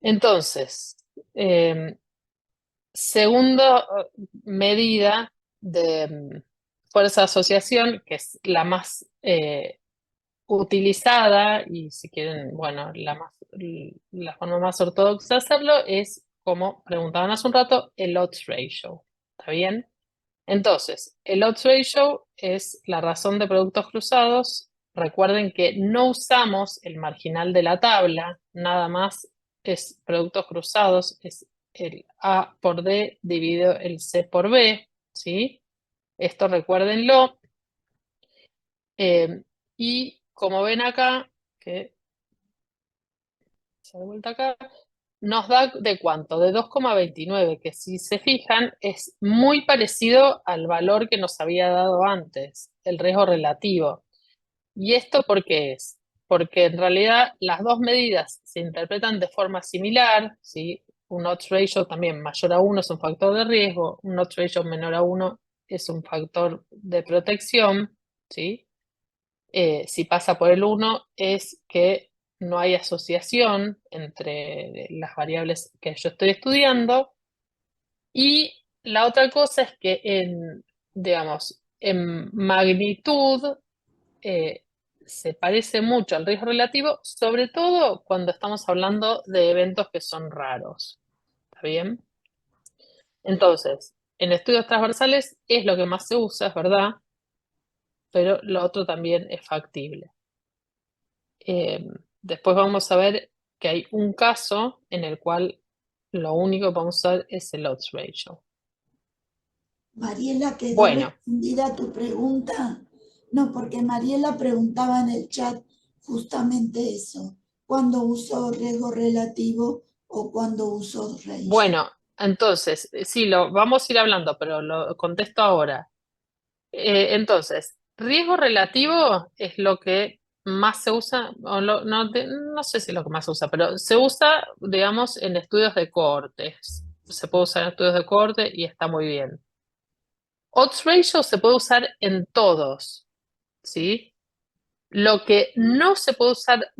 Entonces, segunda medida de fuerza de asociación, que es la más utilizada y si quieren, bueno, la forma más ortodoxa de hacerlo es, como preguntaban hace un rato, el odds ratio. ¿Está bien? Entonces, el odds ratio es la razón de productos cruzados. Recuerden que no usamos el marginal de la tabla, nada más es productos cruzados, es el A por D dividido el C por B, ¿sí? Esto recuérdenlo. Y como ven acá, que se da vuelta acá, nos da ¿de cuánto? De 2,29, que si se fijan es muy parecido al valor que nos había dado antes, el riesgo relativo. ¿Y esto por qué es? Porque en realidad las dos medidas se interpretan de forma similar, ¿sí? Un odds ratio también mayor a 1 es un factor de riesgo, un odds ratio menor a 1 es un factor de protección, ¿sí? Si pasa por el 1 es que no hay asociación entre las variables que yo estoy estudiando. Y la otra cosa es que digamos, en magnitud se parece mucho al riesgo relativo, sobre todo cuando estamos hablando de eventos que son raros. ¿Está bien? Entonces, en estudios transversales es lo que más se usa, es verdad, pero lo otro también es factible. Después vamos a ver que hay un caso en el cual lo único que vamos a usar es el odds ratio. Mariela, ¿quedó Bueno, respondida tu pregunta? No, porque Mariela preguntaba en el chat justamente eso. ¿Cuándo uso riesgo relativo o cuándo uso ratio? bueno, entonces, sí, lo vamos a ir hablando, pero lo contesto ahora. Entonces, riesgo relativo es lo que más se usa, o no sé si es lo que más se usa, pero se usa, digamos, en estudios de cohortes. Se puede usar en estudios de cohorte y está muy bien. Odds ratio se puede usar en todos, ¿sí? Lo que no se puede usar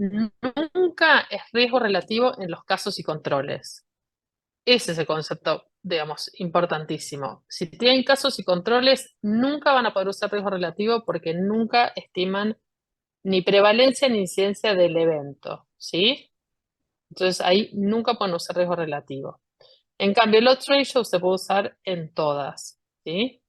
nunca es riesgo relativo en los casos y controles. Ese es el concepto, digamos, importantísimo. Si tienen casos y controles, nunca van a poder usar riesgo relativo porque nunca estiman ni prevalencia ni incidencia del evento, ¿sí? Entonces ahí nunca pueden usar riesgo relativo. En cambio, el odds ratio se puede usar en todas, ¿sí?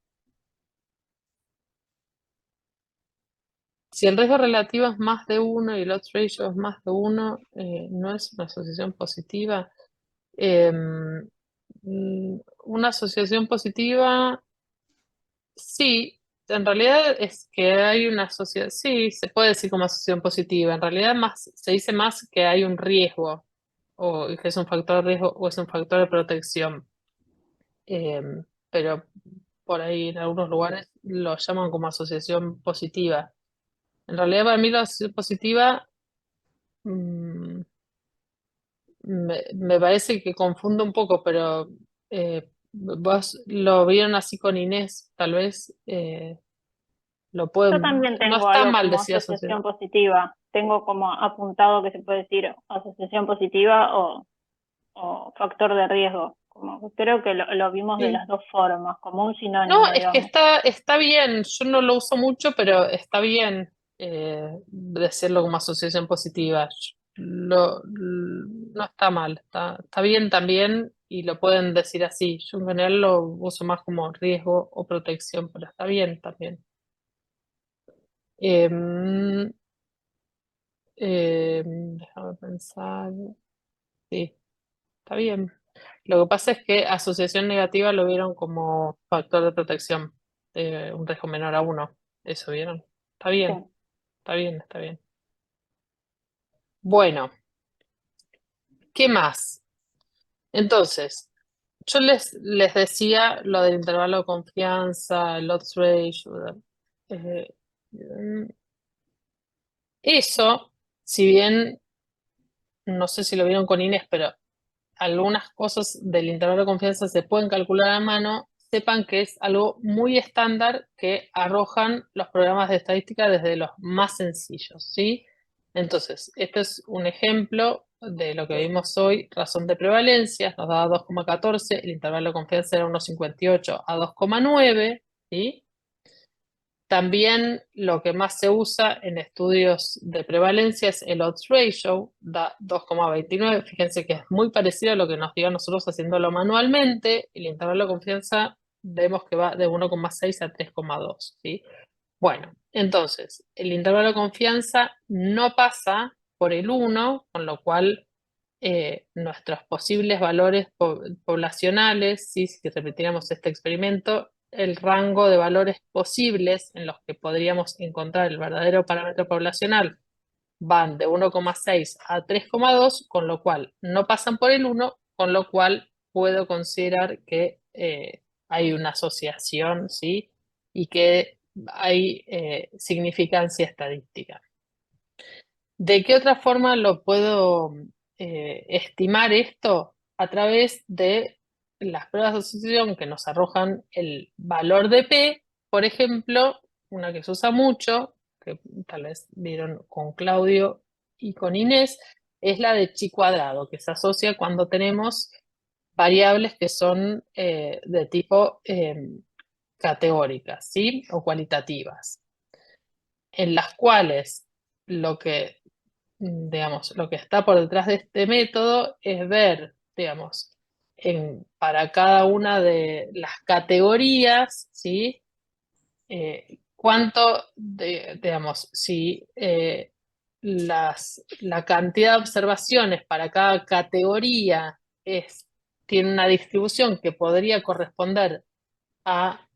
Si el riesgo relativo es más de 1 y el odds ratio es más de 1, no es una asociación positiva. Una asociación positiva, sí, en realidad es que hay una asociación, sí, se puede decir como asociación positiva. En realidad se dice más que hay un riesgo, o que es un factor de riesgo o es un factor de protección. Pero por ahí en algunos lugares lo llaman como asociación positiva. En realidad para mí la asociación positiva mm, me parece que confunde un poco, pero vos lo vieron así con Inés, tal vez lo Yo pueden, también no tengo está algo mal como decir asociación. asociación positiva. Tengo como apuntado que se puede decir asociación positiva o factor de riesgo. Como creo que lo vimos de Sí. las dos formas, como un No, sinónimo, es que digamos. está bien, yo no lo uso mucho, pero está bien decirlo como asociación positiva. No está mal, está bien también y lo pueden decir así. Yo en general lo uso más como riesgo o protección, pero está bien también. Em, déjame pensar. Sí, está bien. Lo que pasa es que asociación negativa lo vieron como factor de protección, un riesgo menor a 1. Eso vieron. Está Sí. bien, está bien, está bien. Bueno, ¿qué más? Entonces, yo les decía lo del intervalo de confianza, el odds ratio. eh, mm, Eso, si bien no sé si lo vieron con Inés, pero algunas cosas del intervalo de confianza se pueden calcular a mano, sepan que es algo muy estándar que arrojan los programas de estadística desde los más sencillos, ¿sí? Entonces, este es un ejemplo de lo que vimos hoy, razón de prevalencia, nos da 2,14, el intervalo de confianza era 1,58 a 2,9, ¿sí? También lo que más se usa en estudios de prevalencia es el odds ratio, da 2,29. Fíjense que es muy parecido a lo que nos dio a nosotros haciéndolo manualmente. El intervalo de confianza vemos que va de 1,6 a 3,2, ¿sí? Bueno, entonces, el intervalo de confianza no pasa por el 1, con lo cual nuestros posibles valores poblacionales, ¿sí? Si repitiéramos este experimento, el rango de valores posibles en los que podríamos encontrar el verdadero parámetro poblacional van de 1,6 a 3,2, con lo cual no pasan por el 1, con lo cual puedo considerar que hay una asociación, ¿sí? Y que hay significancia estadística. ¿De qué otra forma lo puedo estimar esto? A través de las pruebas de asociación que nos arrojan el valor de P. Por ejemplo, una que se usa mucho, que tal vez vieron con Claudio y con Inés, es la de chi cuadrado, que se asocia cuando tenemos variables que son de tipo categóricas, ¿sí? O cualitativas, en las cuales lo que digamos, lo que está por detrás de este método es ver, digamos, para cada una de las categorías, ¿sí? Cuánto, digamos, si la cantidad de observaciones para cada categoría tiene una distribución que podría corresponder a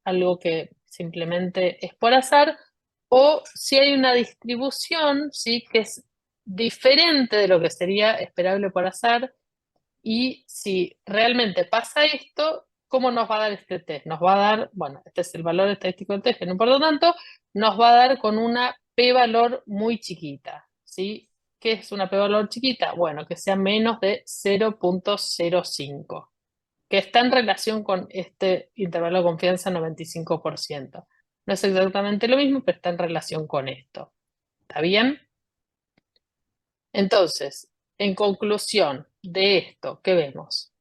algo que simplemente es por azar, o si hay una distribución, ¿sí? Que es diferente de lo que sería esperable por azar, y si realmente pasa esto, ¿cómo nos va a dar este test? Nos va a dar, bueno, este es el valor estadístico del test, que no importa tanto, nos va a dar con una p-valor muy chiquita, ¿sí? ¿Qué es una p-valor chiquita? Bueno, que sea menos de 0,05, que está en relación con este intervalo de confianza 95%. No es exactamente lo mismo, pero está en relación con esto. ¿Está bien? Entonces, en conclusión de esto, ¿qué vemos?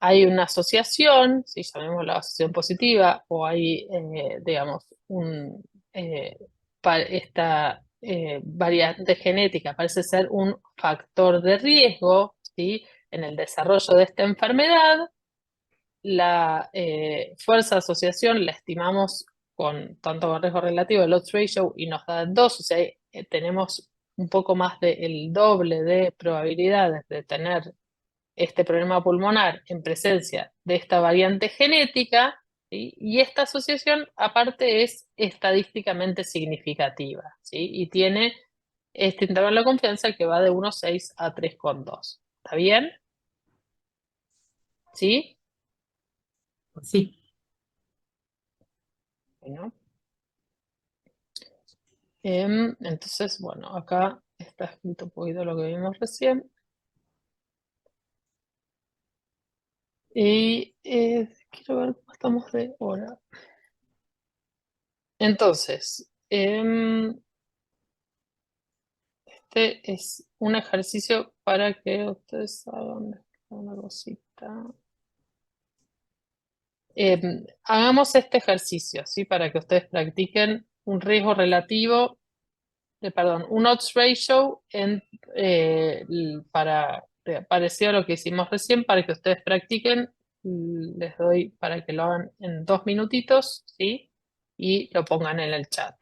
Hay una asociación, si llamemos la asociación positiva, o hay, digamos, esta variante genética parece ser un factor de riesgo, ¿sí? En el desarrollo de esta enfermedad. La fuerza de asociación la estimamos con tanto con riesgo relativo, el odds ratio, y nos da 2, o sea, tenemos un poco más del doble de probabilidades de tener este problema pulmonar en presencia de esta variante genética, ¿sí? Y esta asociación aparte es estadísticamente significativa, ¿sí? Y tiene este intervalo de confianza que va de 1,6 a 3,2. ¿Está bien? ¿Sí? Sí. Bueno. Entonces, bueno, acá está escrito un poquito lo que vimos recién. Y quiero ver cómo estamos de hora. Entonces, este es un ejercicio para que ustedes hagan una cosita. Hagamos este ejercicio, ¿sí? Para que ustedes practiquen un riesgo relativo, perdón, un odds ratio parecido a lo que hicimos recién, para que ustedes practiquen. Les doy para que lo hagan en 2 minutitos, ¿sí? Y lo pongan en el chat.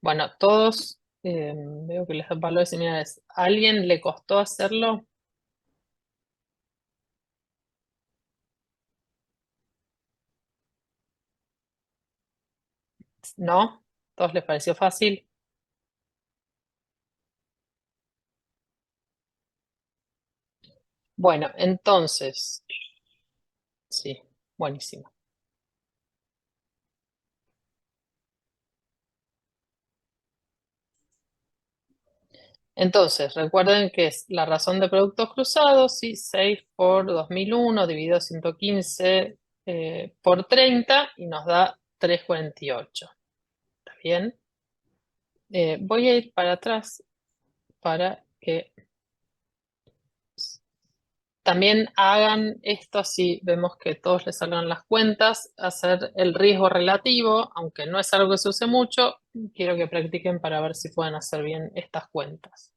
Bueno, todos veo que les dan valores similares. ¿A alguien le costó hacerlo? ¿No? ¿Todos les pareció fácil? Bueno, entonces, sí, buenísimo. Entonces, recuerden que es la razón de productos cruzados, ¿sí? 6 por 2001 dividido 115 por 30 y nos da 348. ¿Está bien? Voy a ir para atrás para que también hagan esto, así vemos que todos les salgan las cuentas, hacer el riesgo relativo, aunque no es algo que se use mucho, quiero que practiquen para ver si pueden hacer bien estas cuentas.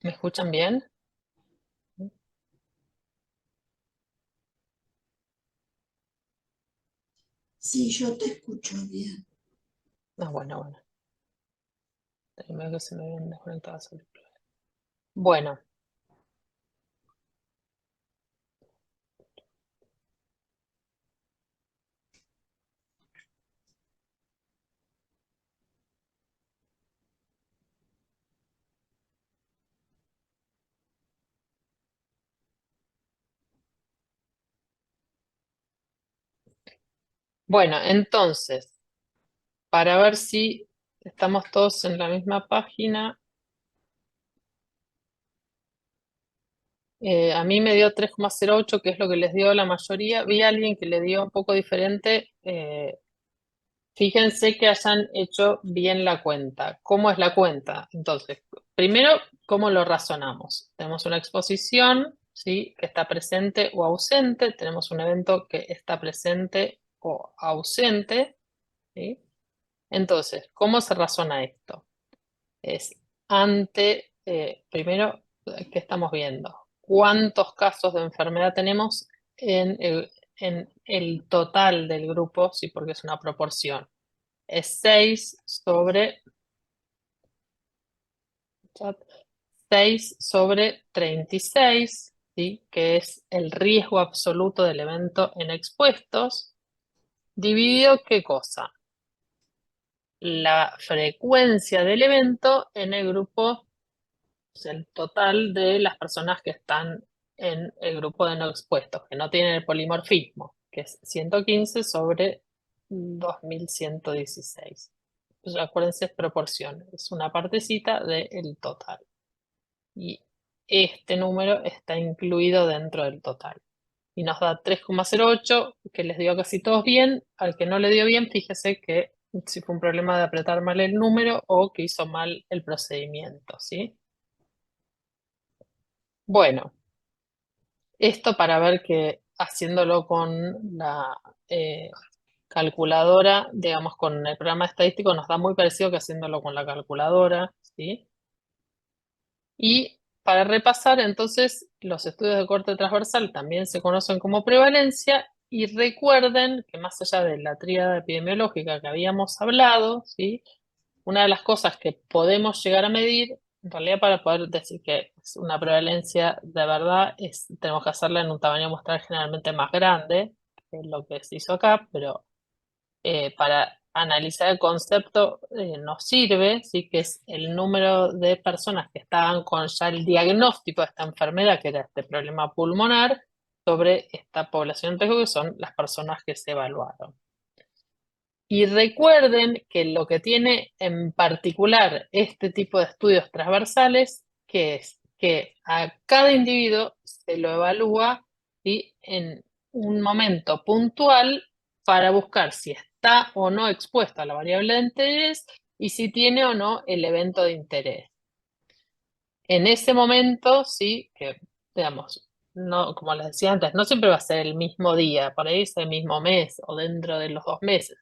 ¿Me escuchan bien? Sí, yo te escucho bien. Ah, bueno. Primero que se me habían desconectado las auriculares. Bueno, entonces, para ver si estamos todos en la misma página, a mí me dio 3,08, que es lo que les dio la mayoría. Vi a alguien que le dio un poco diferente. Fíjense que hayan hecho bien la cuenta. ¿Cómo es la cuenta? Entonces, primero, ¿cómo lo razonamos? Tenemos una exposición, ¿sí? Que está presente o ausente. Tenemos un evento que está presente o ausente, ¿sí? Entonces, ¿cómo se razona esto? Es primero, ¿qué estamos viendo? ¿Cuántos casos de enfermedad tenemos en el total del grupo? Sí, porque es una proporción. Es 6 sobre 36, ¿sí? Que es el riesgo absoluto del evento en expuestos, dividido ¿qué cosa? La frecuencia del evento en el grupo, el total de las personas que están en el grupo de no expuestos, que no tienen el polimorfismo, que es 115 sobre 2116. Pues acuérdense, es proporción, es una partecita del total. Y este número está incluido dentro del total. Y nos da 3,08, que les dio casi todos bien. Al que no le dio bien, fíjese que si fue un problema de apretar mal el número o que hizo mal el procedimiento, ¿sí? Bueno, esto para ver que haciéndolo con la calculadora, digamos con el programa estadístico, nos da muy parecido que haciéndolo con la calculadora, ¿sí? Y para repasar, entonces, los estudios de corte transversal también se conocen como prevalencia y recuerden que más allá de la tríada epidemiológica que habíamos hablado, ¿sí? Una de las cosas que podemos llegar a medir, en realidad para poder decir que es una prevalencia de verdad, tenemos que hacerla en un tamaño muestral generalmente más grande, que es lo que se hizo acá, pero para analizar el concepto nos sirve, ¿sí? Que es el número de personas que estaban con ya el diagnóstico de esta enfermedad, que era este problema pulmonar, sobre esta población de riesgo, que son las personas que se evaluaron. Y recuerden que lo que tiene en particular este tipo de estudios transversales, que es que a cada individuo se lo evalúa, ¿sí? En un momento puntual para buscar si está o no expuesto a la variable de interés y si tiene o no el evento de interés. En ese momento, sí, que digamos, no, como les decía antes, no siempre va a ser el mismo día, por ahí es el mismo mes o dentro de los 2 meses.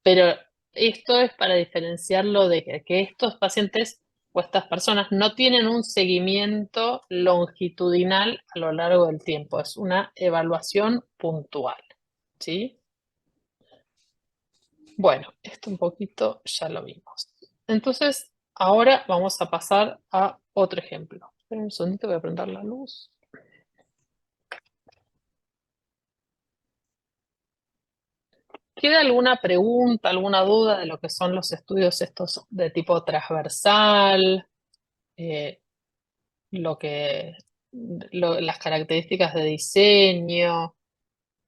Pero esto es para diferenciarlo de que estos pacientes o estas personas no tienen un seguimiento longitudinal a lo largo del tiempo, es una evaluación puntual, ¿sí? Bueno, esto un poquito ya lo vimos. Entonces, ahora vamos a pasar a otro ejemplo. Esperen un segundito, voy a prender la luz. ¿Queda alguna pregunta, alguna duda de lo que son los estudios estos de tipo transversal? Eh, las características de diseño,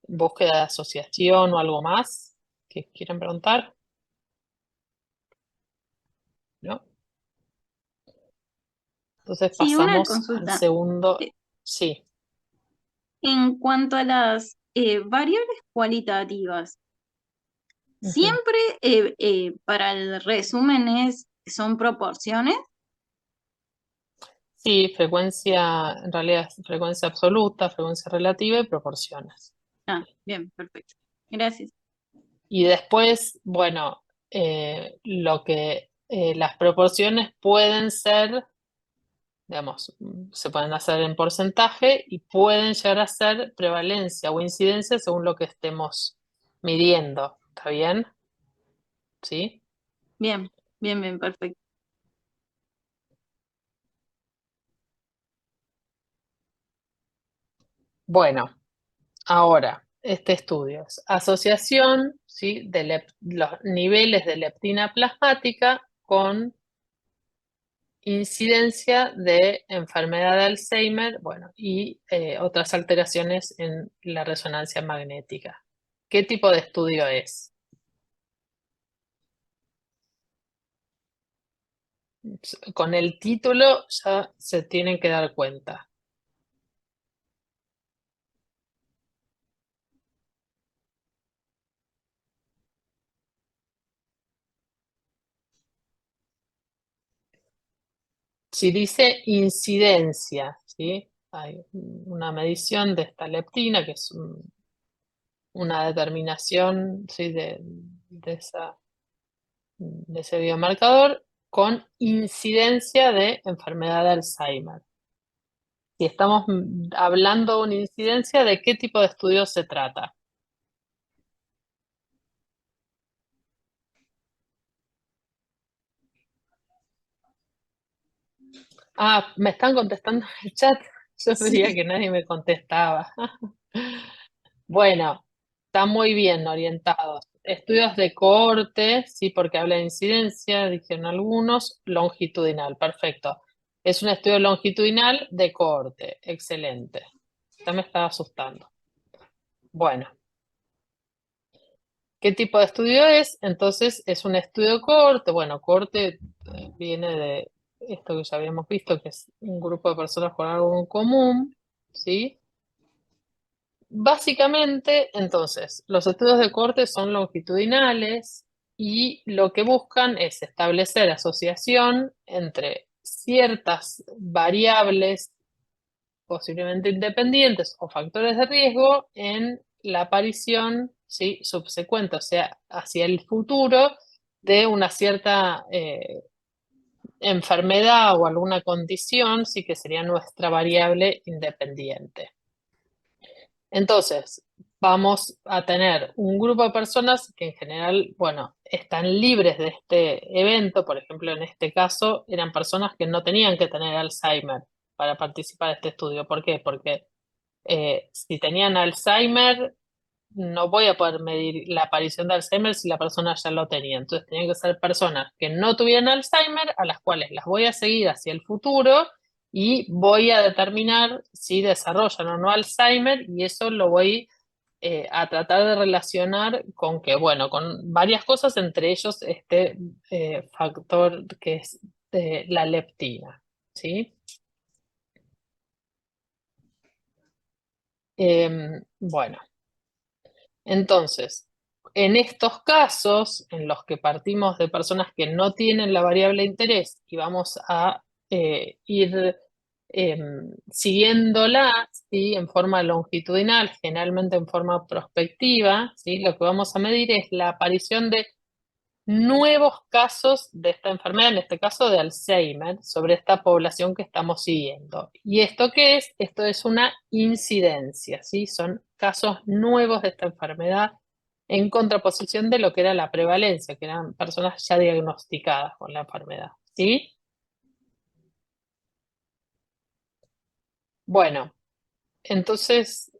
búsqueda de asociación o algo más que quieran preguntar, ¿no? Entonces Sí, una pasamos al consulta. segundo. Eh, Sí. En cuanto a las variables cualitativas, Ujú. siempre para el resumen son proporciones. Sí, frecuencia, en realidad es frecuencia absoluta, frecuencia relativa y proporciones. Ah, bien, perfecto. Gracias. Y después, bueno, las proporciones pueden ser, digamos, se pueden hacer en porcentaje y pueden llegar a ser prevalencia o incidencia según lo que estemos midiendo. ¿Está bien? ¿Sí? Bien, bien, bien, perfecto. Bueno, ahora, este estudio es asociación, ¿sí?, de los niveles de leptina plasmática con incidencia de enfermedad de Alzheimer, bueno, y otras alteraciones en la resonancia magnética. ¿Qué tipo de estudio es? Con el título ya se tienen que dar cuenta. Si dice incidencia, ¿sí?, hay una medición de esta leptina, que es una determinación, ¿sí?, de ese biomarcador con incidencia de enfermedad de Alzheimer. Si estamos hablando de una incidencia, ¿de qué tipo de estudio se trata? Ah, me están contestando en el chat. Yo veía Sí, que nadie me contestaba. Bueno, está muy bien orientados. Estudios de cohorte, sí, porque habla de incidencia, dijeron algunos, longitudinal, perfecto. Es un estudio longitudinal de cohorte, excelente. Ya me estaba asustando. Bueno, ¿qué tipo de estudio es? Entonces, es un estudio cohorte. Bueno, cohorte viene de esto que ya habíamos visto, que es un grupo de personas con algo en común, ¿sí? Básicamente, entonces, los estudios de cohorte son longitudinales y lo que buscan es establecer asociación entre ciertas variables posiblemente independientes o factores de riesgo en la aparición, ¿sí?, subsecuente, o sea, hacia el futuro de una cierta enfermedad o alguna condición, sí, que sería nuestra variable independiente. Entonces, vamos a tener un grupo de personas que en general, bueno, están libres de este evento. Por ejemplo, en este caso, eran personas que no tenían que tener Alzheimer para participar de este estudio. ¿Por qué? Porque si tenían Alzheimer, no voy a poder medir la aparición de Alzheimer si la persona ya lo tenía. Entonces, tenían que ser personas que no tuvieran Alzheimer, a las cuales las voy a seguir hacia el futuro y voy a determinar si desarrollan o no Alzheimer, y eso lo voy a tratar de relacionar con que, bueno, con varias cosas, entre ellos este factor que es la leptina, ¿sí? Bueno, entonces, en estos casos en los que partimos de personas que no tienen la variable de interés y vamos a ir siguiéndola, ¿sí?, en forma longitudinal, generalmente en forma prospectiva, ¿sí?, lo que vamos a medir es la aparición de nuevos casos de esta enfermedad, en este caso de Alzheimer, sobre esta población que estamos siguiendo. ¿Y esto qué es? Esto es una incidencia, ¿sí? Son casos nuevos de esta enfermedad en contraposición de lo que era la prevalencia, que eran personas ya diagnosticadas con la enfermedad, ¿sí? Bueno, entonces,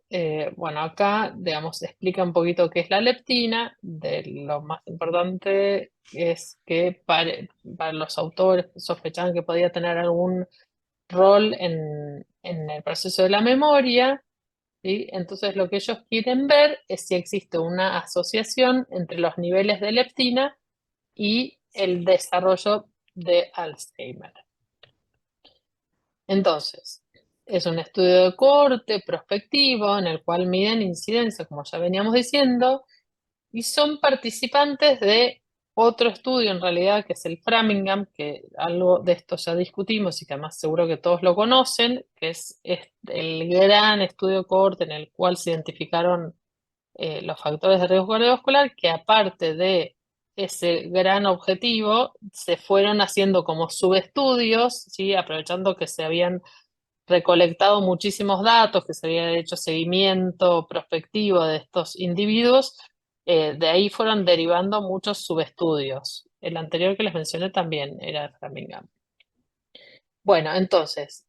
bueno, acá, digamos, explica un poquito qué es la leptina. De lo más importante es que para los autores sospechaban que podía tener algún rol en el proceso de la memoria, ¿sí? Entonces, lo que ellos quieren ver es si existe una asociación entre los niveles de leptina y el desarrollo de Alzheimer. Entonces, es un estudio de corte prospectivo en el cual miden incidencia, como ya veníamos diciendo, y son participantes de otro estudio en realidad, que es el Framingham, que algo de esto ya discutimos y que además seguro que todos lo conocen, que es el gran estudio de corte en el cual se identificaron los factores de riesgo cardiovascular, que aparte de ese gran objetivo, se fueron haciendo como subestudios, ¿sí? Aprovechando que se habían recolectado muchísimos datos, que se había hecho seguimiento prospectivo de estos individuos, de ahí fueron derivando muchos subestudios. El anterior que les mencioné también era de Framingham. Bueno, entonces,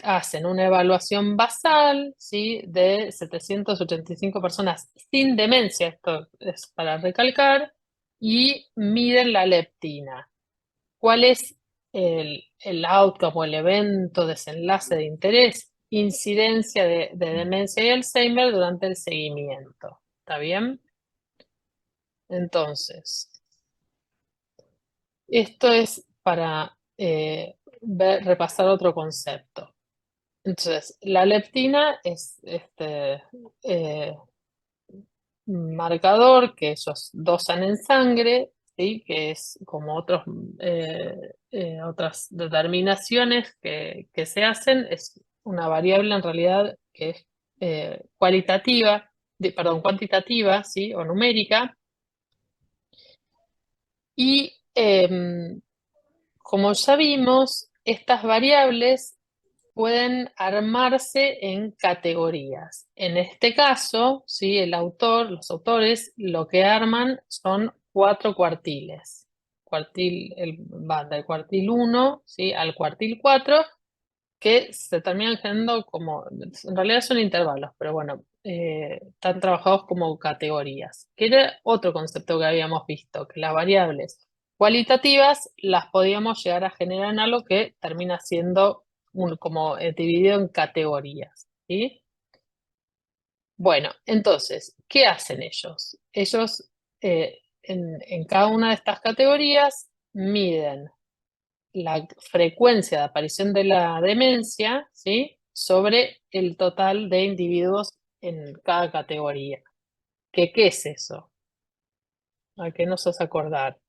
hacen una evaluación basal, ¿sí? De 785 personas sin demencia, esto es para recalcar, y miden la leptina. ¿Cuál es el outcome o el evento, desenlace de interés? Incidencia de demencia y Alzheimer durante el seguimiento. ¿Está bien? Entonces, esto es para repasar otro concepto. Entonces, la leptina es este marcador que ellos dosan en sangre, ¿sí? Que es como otras determinaciones que se hacen, es una variable en realidad que es cuantitativa, ¿sí? O numérica. Y como ya vimos, estas variables pueden armarse en categorías. En este caso, ¿sí? Los autores, lo que arman son 4 cuartiles. Va del cuartil 1, ¿sí? Al cuartil 4, que se terminan generando como, en realidad son intervalos, pero bueno, están trabajados como categorías. Que era otro concepto que habíamos visto, que las variables cualitativas las podíamos llegar a generar en algo que termina siendo como dividido en categorías, ¿sí? Bueno, entonces, ¿qué hacen ellos? Ellos en cada una de estas categorías miden la frecuencia de aparición de la demencia, ¿sí? Sobre el total de individuos en cada categoría. ¿Qué es eso? ¿A qué nos hace acordar?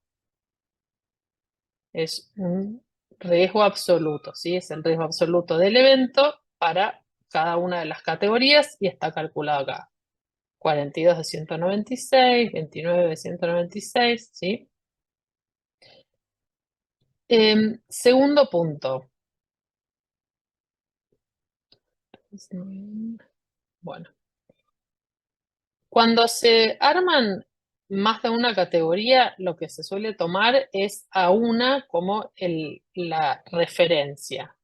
Es un riesgo absoluto, ¿sí? Es el riesgo absoluto del evento para cada una de las categorías y está calculado acá. 42 de 196, 29 de 196, ¿sí? Segundo punto. Bueno, cuando se arman más de una categoría, lo que se suele tomar es a una como la referencia.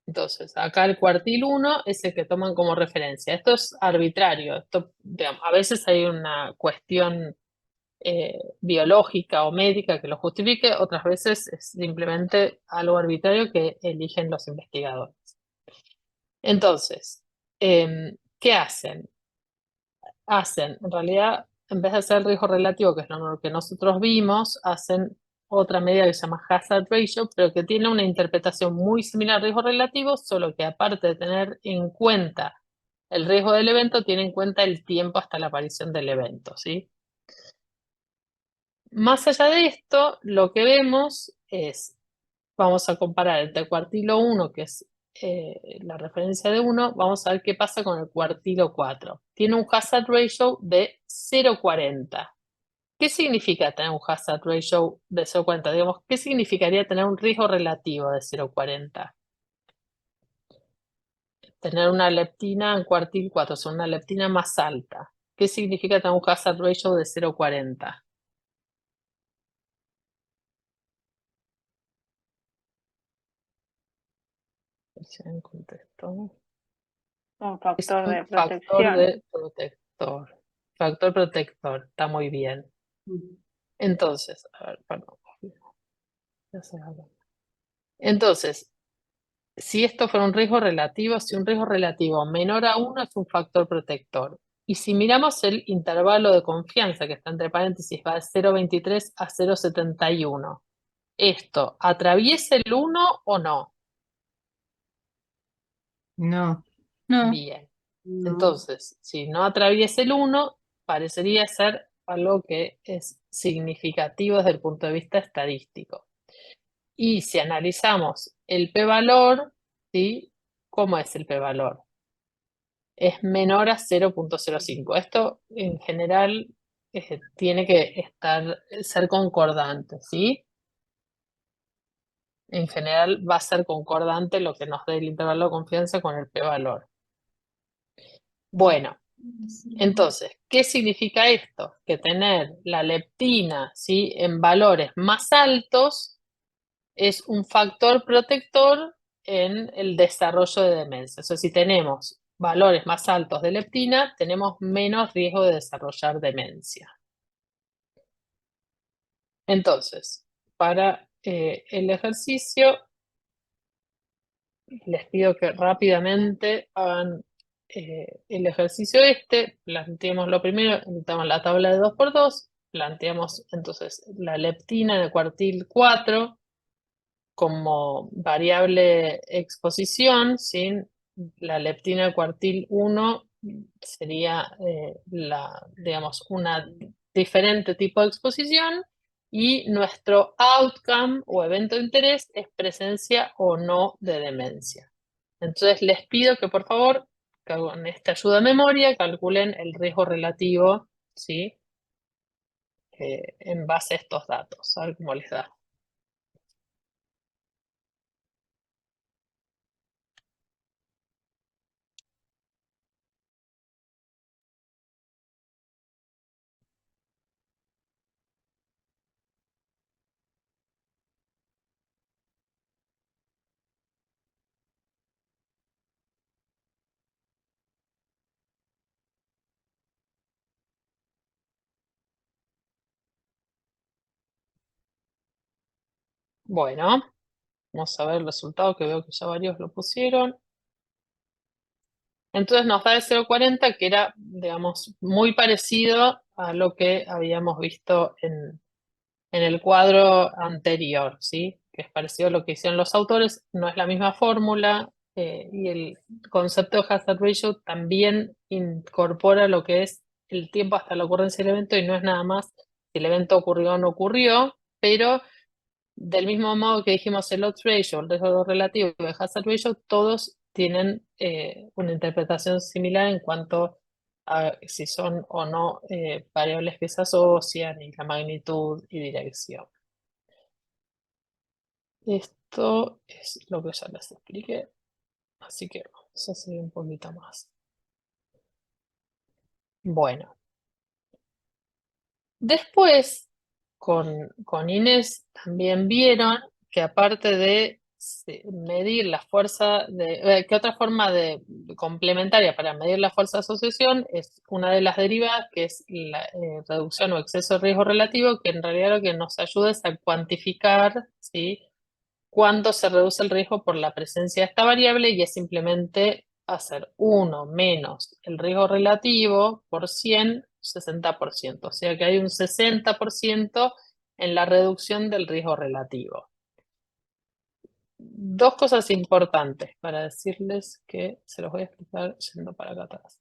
Entonces, acá el cuartil 1 es el que toman como referencia. Esto es arbitrario. Esto, digamos, a veces hay una cuestión biológica o médica que lo justifique, otras veces es simplemente algo arbitrario que eligen los investigadores. Entonces, ¿qué hacen? En realidad, en vez de hacer el riesgo relativo, que es lo que nosotros vimos, hacen otra medida que se llama hazard ratio, pero que tiene una interpretación muy similar al riesgo relativo, solo que aparte de tener en cuenta el riesgo del evento, tiene en cuenta el tiempo hasta la aparición del evento, ¿sí? Más allá de esto, lo que vemos es, vamos a comparar entre el cuartilo 1, que es la referencia de 1, vamos a ver qué pasa con el cuartilo 4. Tiene un hazard ratio de 0,40. ¿Qué significa tener un hazard ratio de 0,40? Digamos, ¿qué significaría tener un riesgo relativo de 0,40? Tener una leptina en cuartil 4, o sea, una leptina más alta. ¿Qué significa tener un hazard ratio de 0,40? ¿Se contestó? Un Es factor un de factor protección. de protector. Factor protector, está muy bien. Entonces, a ver, perdón. Ya se habla. Entonces, si esto fuera un riesgo relativo, si un riesgo relativo menor a 1 es un factor protector. Y si miramos el intervalo de confianza, que está entre paréntesis, va de 0,23 a 0,71. ¿Esto atraviesa el 1 o no? No, No, Bien. Entonces, si no atraviesa el 1, parecería ser algo que es significativo desde el punto de vista estadístico. Y si analizamos el p-valor, ¿sí? ¿Cómo es el p-valor? Es menor a 0,05. Esto en general tiene que ser concordante, ¿sí? En general va a ser concordante lo que nos dé el intervalo de confianza con el p-valor. Bueno, entonces, ¿qué significa esto? Que tener la leptina, ¿sí? en valores más altos es un factor protector en el desarrollo de demencia. O sea, si tenemos valores más altos de leptina, tenemos menos riesgo de desarrollar demencia. Entonces, para el ejercicio, les pido que rápidamente hagan el ejercicio planteemos lo primero, necesitamos la tabla de 2×2, planteamos entonces la leptina en el cuartil 4, como variable exposición, sin la leptina del cuartil 1 sería digamos, una diferente tipo de exposición y nuestro outcome o evento de interés es presencia o no de demencia. Entonces les pido que por favor, con esta ayuda de memoria, calculen el riesgo relativo, ¿sí? En base a estos datos, a ver cómo les da. Bueno, vamos a ver el resultado, que veo que ya varios lo pusieron. Entonces nos da el 0,40, que era, digamos, muy parecido a lo que habíamos visto en el cuadro anterior, ¿sí? Que es parecido a lo que hicieron los autores, no es la misma fórmula, y el concepto de hazard ratio también incorpora lo que es el tiempo hasta la ocurrencia del evento y no es nada más si el evento ocurrió o no ocurrió, pero del mismo modo que dijimos el odds ratio, el riesgo relativo y el hazard ratio, todos tienen una interpretación similar en cuanto a si son o no variables que se asocian y la magnitud y dirección. Esto es lo que ya les expliqué, así que vamos a seguir un poquito más. Bueno, después con Inés también vieron que aparte de medir la fuerza que otra forma de complementaria para medir la fuerza de asociación es una de las derivadas, que es la reducción o exceso de riesgo relativo, que en realidad lo que nos ayuda es a cuantificar, ¿sí? Cuánto se reduce el riesgo por la presencia de esta variable, y es simplemente hacer 1 menos el riesgo relativo por 100, 60%. O sea que hay un 60% en la reducción del riesgo relativo. Dos cosas importantes para decirles que se los voy a explicar yendo para acá atrás.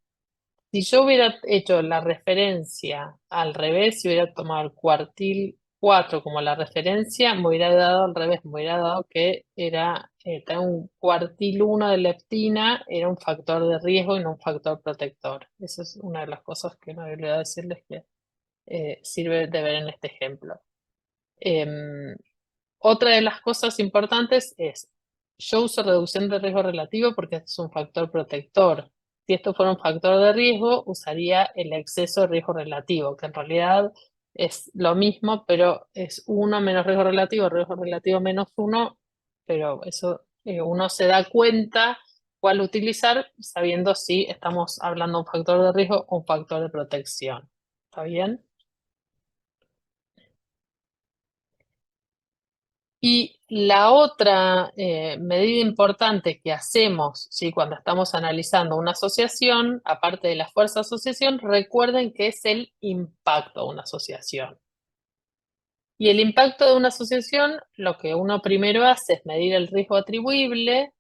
Si yo hubiera hecho la referencia al revés, si hubiera tomado el cuartil 4 como la referencia, me hubiera dado al revés, me hubiera dado que era tener un cuartil 1 de leptina, era un factor de riesgo y no un factor protector. Esa es una de las cosas que me olvidé decirles, que sirve de ver en este ejemplo. Em, Otra de las cosas importantes es, yo uso reducción de riesgo relativo porque este es un factor protector. Si esto fuera un factor de riesgo, usaría el exceso de riesgo relativo, que en realidad es lo mismo, pero es 1 menos riesgo relativo menos 1, pero eso uno se da cuenta cuál utilizar sabiendo si estamos hablando de un factor de riesgo o un factor de protección. ¿Está bien? Y la otra medida importante que hacemos, ¿sí? Cuando estamos analizando una asociación, aparte de la fuerza de asociación, recuerden que es el impacto de una asociación. Y el impacto de una asociación, lo que uno primero hace es medir el riesgo atribuible,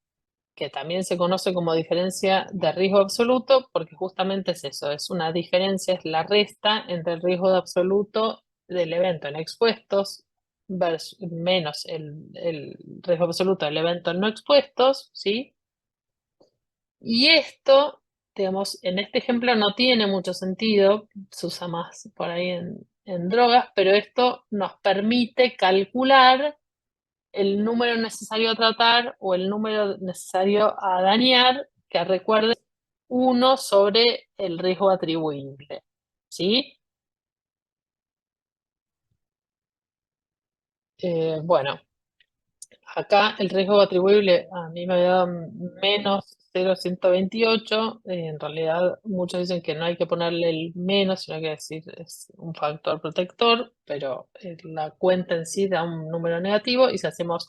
que también se conoce como diferencia de riesgo absoluto, porque justamente es eso, es una diferencia, es la resta entre el riesgo de absoluto del evento en expuestos menos el riesgo absoluto del evento en no expuestos, ¿sí? Y esto, digamos, en este ejemplo no tiene mucho sentido, se usa más por ahí en drogas, pero esto nos permite calcular el número necesario a tratar o el número necesario a dañar, que recuerde 1 sobre el riesgo atribuible, ¿sí? Bueno, acá el riesgo atribuible a mí me había dado menos 0,128. En realidad muchos dicen que no hay que ponerle el menos, sino que decir es un factor protector, pero la cuenta en sí da un número negativo y si hacemos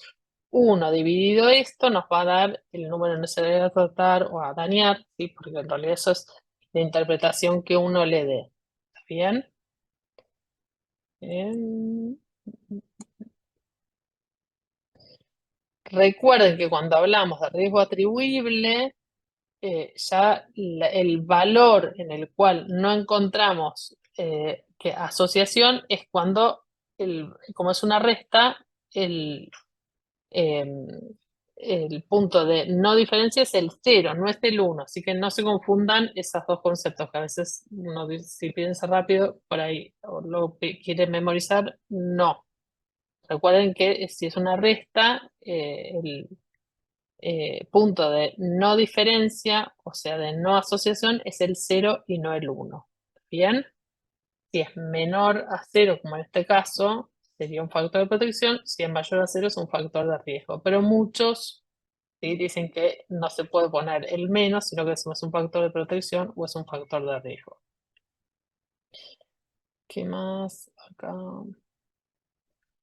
1 dividido esto nos va a dar el número necesario a tratar o a dañar, ¿sí? Porque en realidad eso es la interpretación que uno le dé. ¿Está bien? Em, Recuerden que cuando hablamos de riesgo atribuible, ya el valor en el cual no encontramos que asociación es cuando, como es una resta, em, el punto de no diferencia es el 0, no es el 1. Así que no se confundan esos dos conceptos, que a veces uno si piensa rápido por ahí o lo quiere memorizar, no. Recuerden que si es una resta, el punto de no diferencia, o sea, de no asociación, es el 0 y no el 1. ¿Bien? Si es menor a 0, como en este caso, sería un factor de protección. Si es mayor a 0, es un factor de riesgo. Pero muchos, ¿sí?, dicen que no se puede poner el menos, sino que decimos un factor de protección o es un factor de riesgo. ¿Qué más? Acá.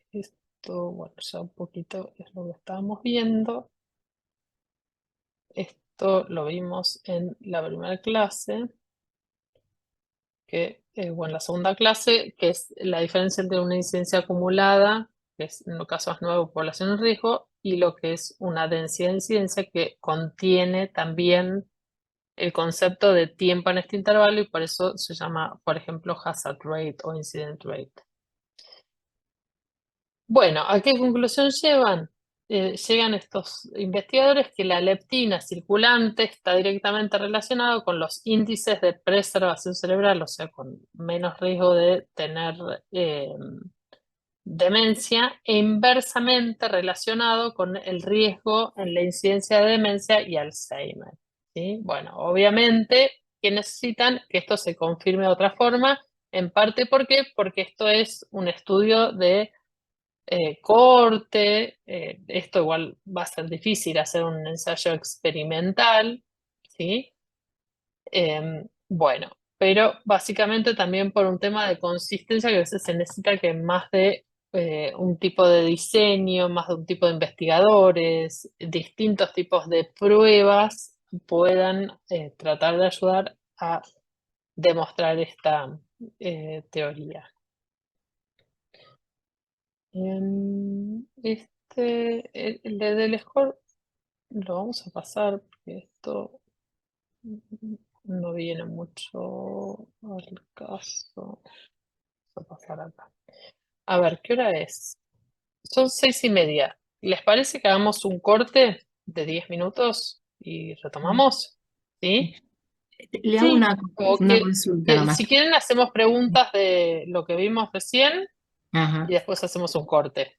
Esto, bueno, ya un poquito es lo que estábamos viendo. Esto lo vimos en la primera clase, o en la segunda clase, que es la diferencia entre una incidencia acumulada, que es en los casos nuevos, población en riesgo, y lo que es una densidad de incidencia que contiene también el concepto de tiempo en este intervalo y por eso se llama, por ejemplo, hazard rate o incident rate. Bueno, ¿a qué conclusión llevan? Llegan estos investigadores que la leptina circulante está directamente relacionada con los índices de preservación cerebral, o sea, con menos riesgo de tener demencia, e inversamente relacionado con el riesgo en la incidencia de demencia y Alzheimer, ¿sí? Bueno, obviamente que necesitan que esto se confirme de otra forma, en parte ¿por qué? Porque esto es un estudio de corte, esto igual va a ser difícil hacer un ensayo experimental, ¿sí? Bueno, pero básicamente también por un tema de consistencia que a veces se necesita que más de un tipo de diseño, más de un tipo de investigadores, distintos tipos de pruebas puedan tratar de ayudar a demostrar esta teoría. El del score lo vamos a pasar porque esto no viene mucho al caso. Vamos a pasar acá. A ver, ¿qué hora es? Son 6:30. ¿Les parece que hagamos un corte de 10 minutos y retomamos? ¿Sí? Le hago Sí, o una que, consulta nomás. si quieren hacemos preguntas de lo que vimos recién y Ajá. después hacemos un corte.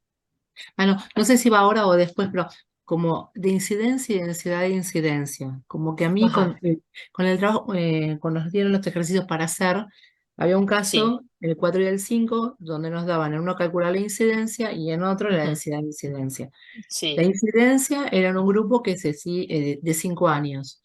Ah, no, no sé si va ahora o después, pero como de incidencia y densidad de incidencia. Como que a mí Ajá, con el trabajo, cuando nos dieron los ejercicios para hacer, había un sí. caso, el 4 y el 5 donde nos daban en uno calcular la incidencia y en otro la Ujú, densidad de incidencia. La sí. incidencia era en un grupo que de 5 años.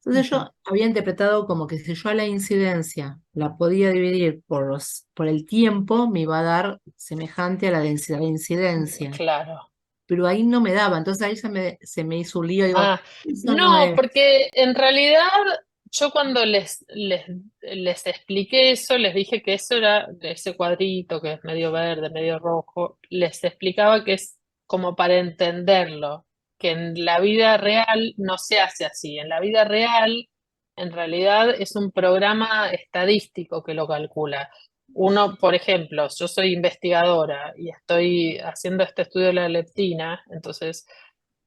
Entonces Ujú, yo había interpretado como que si yo a la incidencia la podía dividir por el tiempo, me iba a dar semejante a la densidad de incidencia. claro. Pero ahí no me daba, entonces ahí se me hizo un lío, digo, Ah, eso no no, es. porque en realidad yo cuando les expliqué eso, les dije que eso era de ese cuadrito que es medio verde, medio rojo, les explicaba que es como para entenderlo, que en la vida real no se hace así. En la vida real, en realidad es un programa estadístico que lo calcula. Uno, por ejemplo, yo soy investigadora y estoy haciendo este estudio de la leptina, entonces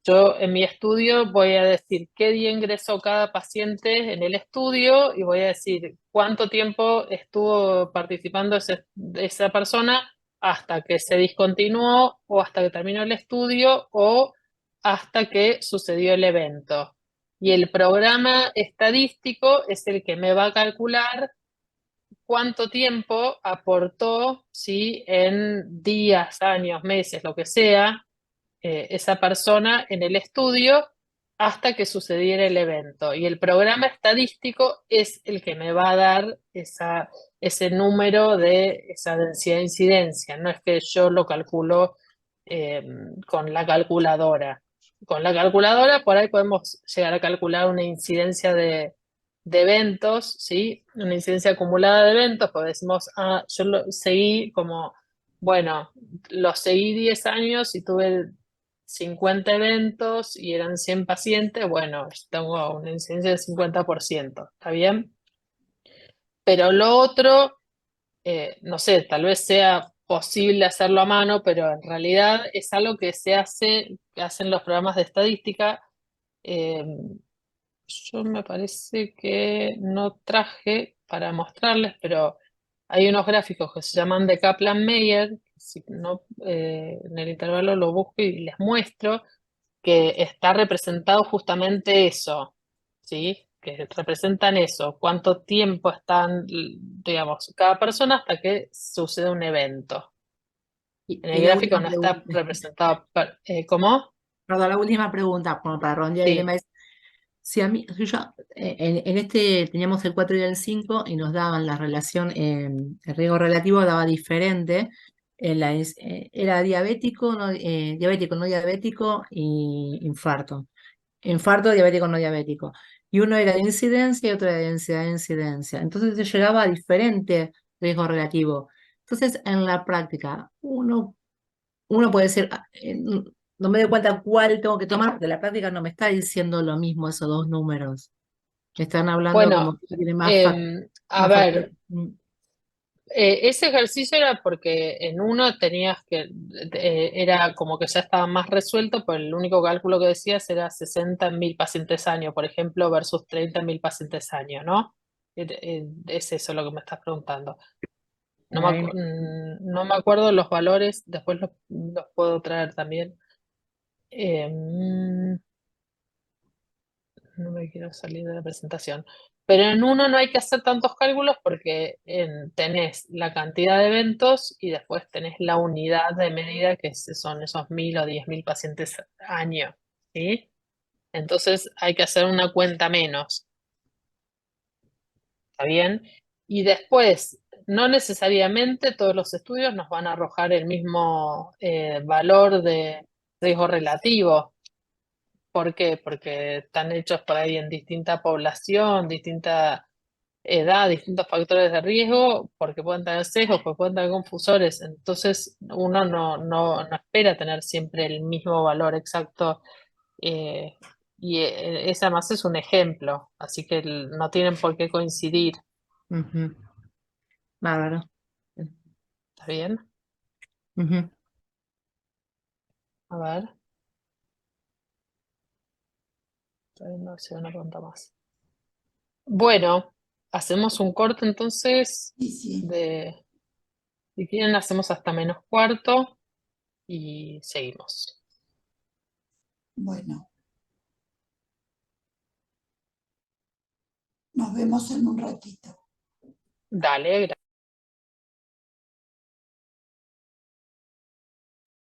yo en mi estudio voy a decir qué día ingresó cada paciente en el estudio y voy a decir cuánto tiempo estuvo participando esa persona hasta que se discontinuó o hasta que terminó el estudio o hasta que sucedió el evento. Y el programa estadístico es el que me va a calcular cuánto tiempo aportó, ¿sí? En días, años, meses, lo que sea, esa persona en el estudio hasta que sucediera el evento. Y el programa estadístico es el que me va a dar ese número de esa densidad de incidencia. No es que yo lo calculo eh, con la calculadora. Con la calculadora por ahí podemos llegar a calcular una incidencia de eventos, ¿sí? Una incidencia acumulada de eventos, pues decimos, ah, yo lo seguí como, bueno, lo seguí 10 años y tuve 50 eventos y eran 100 pacientes, bueno, tengo una incidencia del 50%, ¿está bien? Pero lo otro, no sé, tal vez sea posible hacerlo a mano, pero en realidad es algo que se hace, que hacen los programas de estadística. eh, yo me parece que no traje para mostrarles, pero hay unos gráficos que se llaman de Kaplan-Meier, si no, en el intervalo lo busco y les muestro que está representado justamente eso, ¿sí? Que representan eso, cuánto tiempo están, digamos, cada persona hasta que sucede un evento. Y en Y el la gráfico última no está pregunta, representado, ¿cómo? perdón, la última pregunta, como para redondear el Sí, tema es, si a mí, si yo, en este teníamos el 4 y el 5 y nos daban la relación, el riesgo relativo daba diferente, era diabético, diabético, no diabético y infarto. Infarto, diabético, no diabético. Y uno era de incidencia y otro era de densidad de incidencia. Entonces se llegaba a diferente riesgo relativo. Entonces, en la práctica, uno puede decir, no me doy cuenta cuál tengo que tomar, porque la práctica no me está diciendo lo mismo esos dos números. Me están hablando como bueno, que tiene a más factores. ver. Ese ejercicio era porque en uno tenías que, era como que ya estaba más resuelto, pero el único cálculo que decías era 60.000 pacientes año, por ejemplo, versus 30.000 pacientes año, ¿no? Es eso lo que me estás preguntando. Ahí No me acuerdo los valores, después los puedo traer también. No me quiero salir de la presentación. Pero en uno no hay que hacer tantos cálculos porque tenés la cantidad de eventos y después tenés la unidad de medida que son esos 1.000 o 10.000 pacientes año, ¿sí? Entonces hay que hacer una cuenta menos, ¿está bien? Y después, no necesariamente todos los estudios nos van a arrojar el mismo valor de riesgo relativo. ¿Por qué? Porque están hechos por ahí en distinta población, distinta edad, distintos factores de riesgo, porque pueden tener sesgos, porque pueden tener confusores. Entonces, uno no espera tener siempre el mismo valor exacto. eh, y esa más es un ejemplo, así que no tienen por qué coincidir. ujú, bárbaro. ¿Está bien? Ujú. A ver, todavía no sé una pregunta más. Bueno, hacemos un corte entonces Sí, sí. si quieren hacemos hasta -4 y seguimos. Bueno, nos vemos en un ratito. Dale, gracias.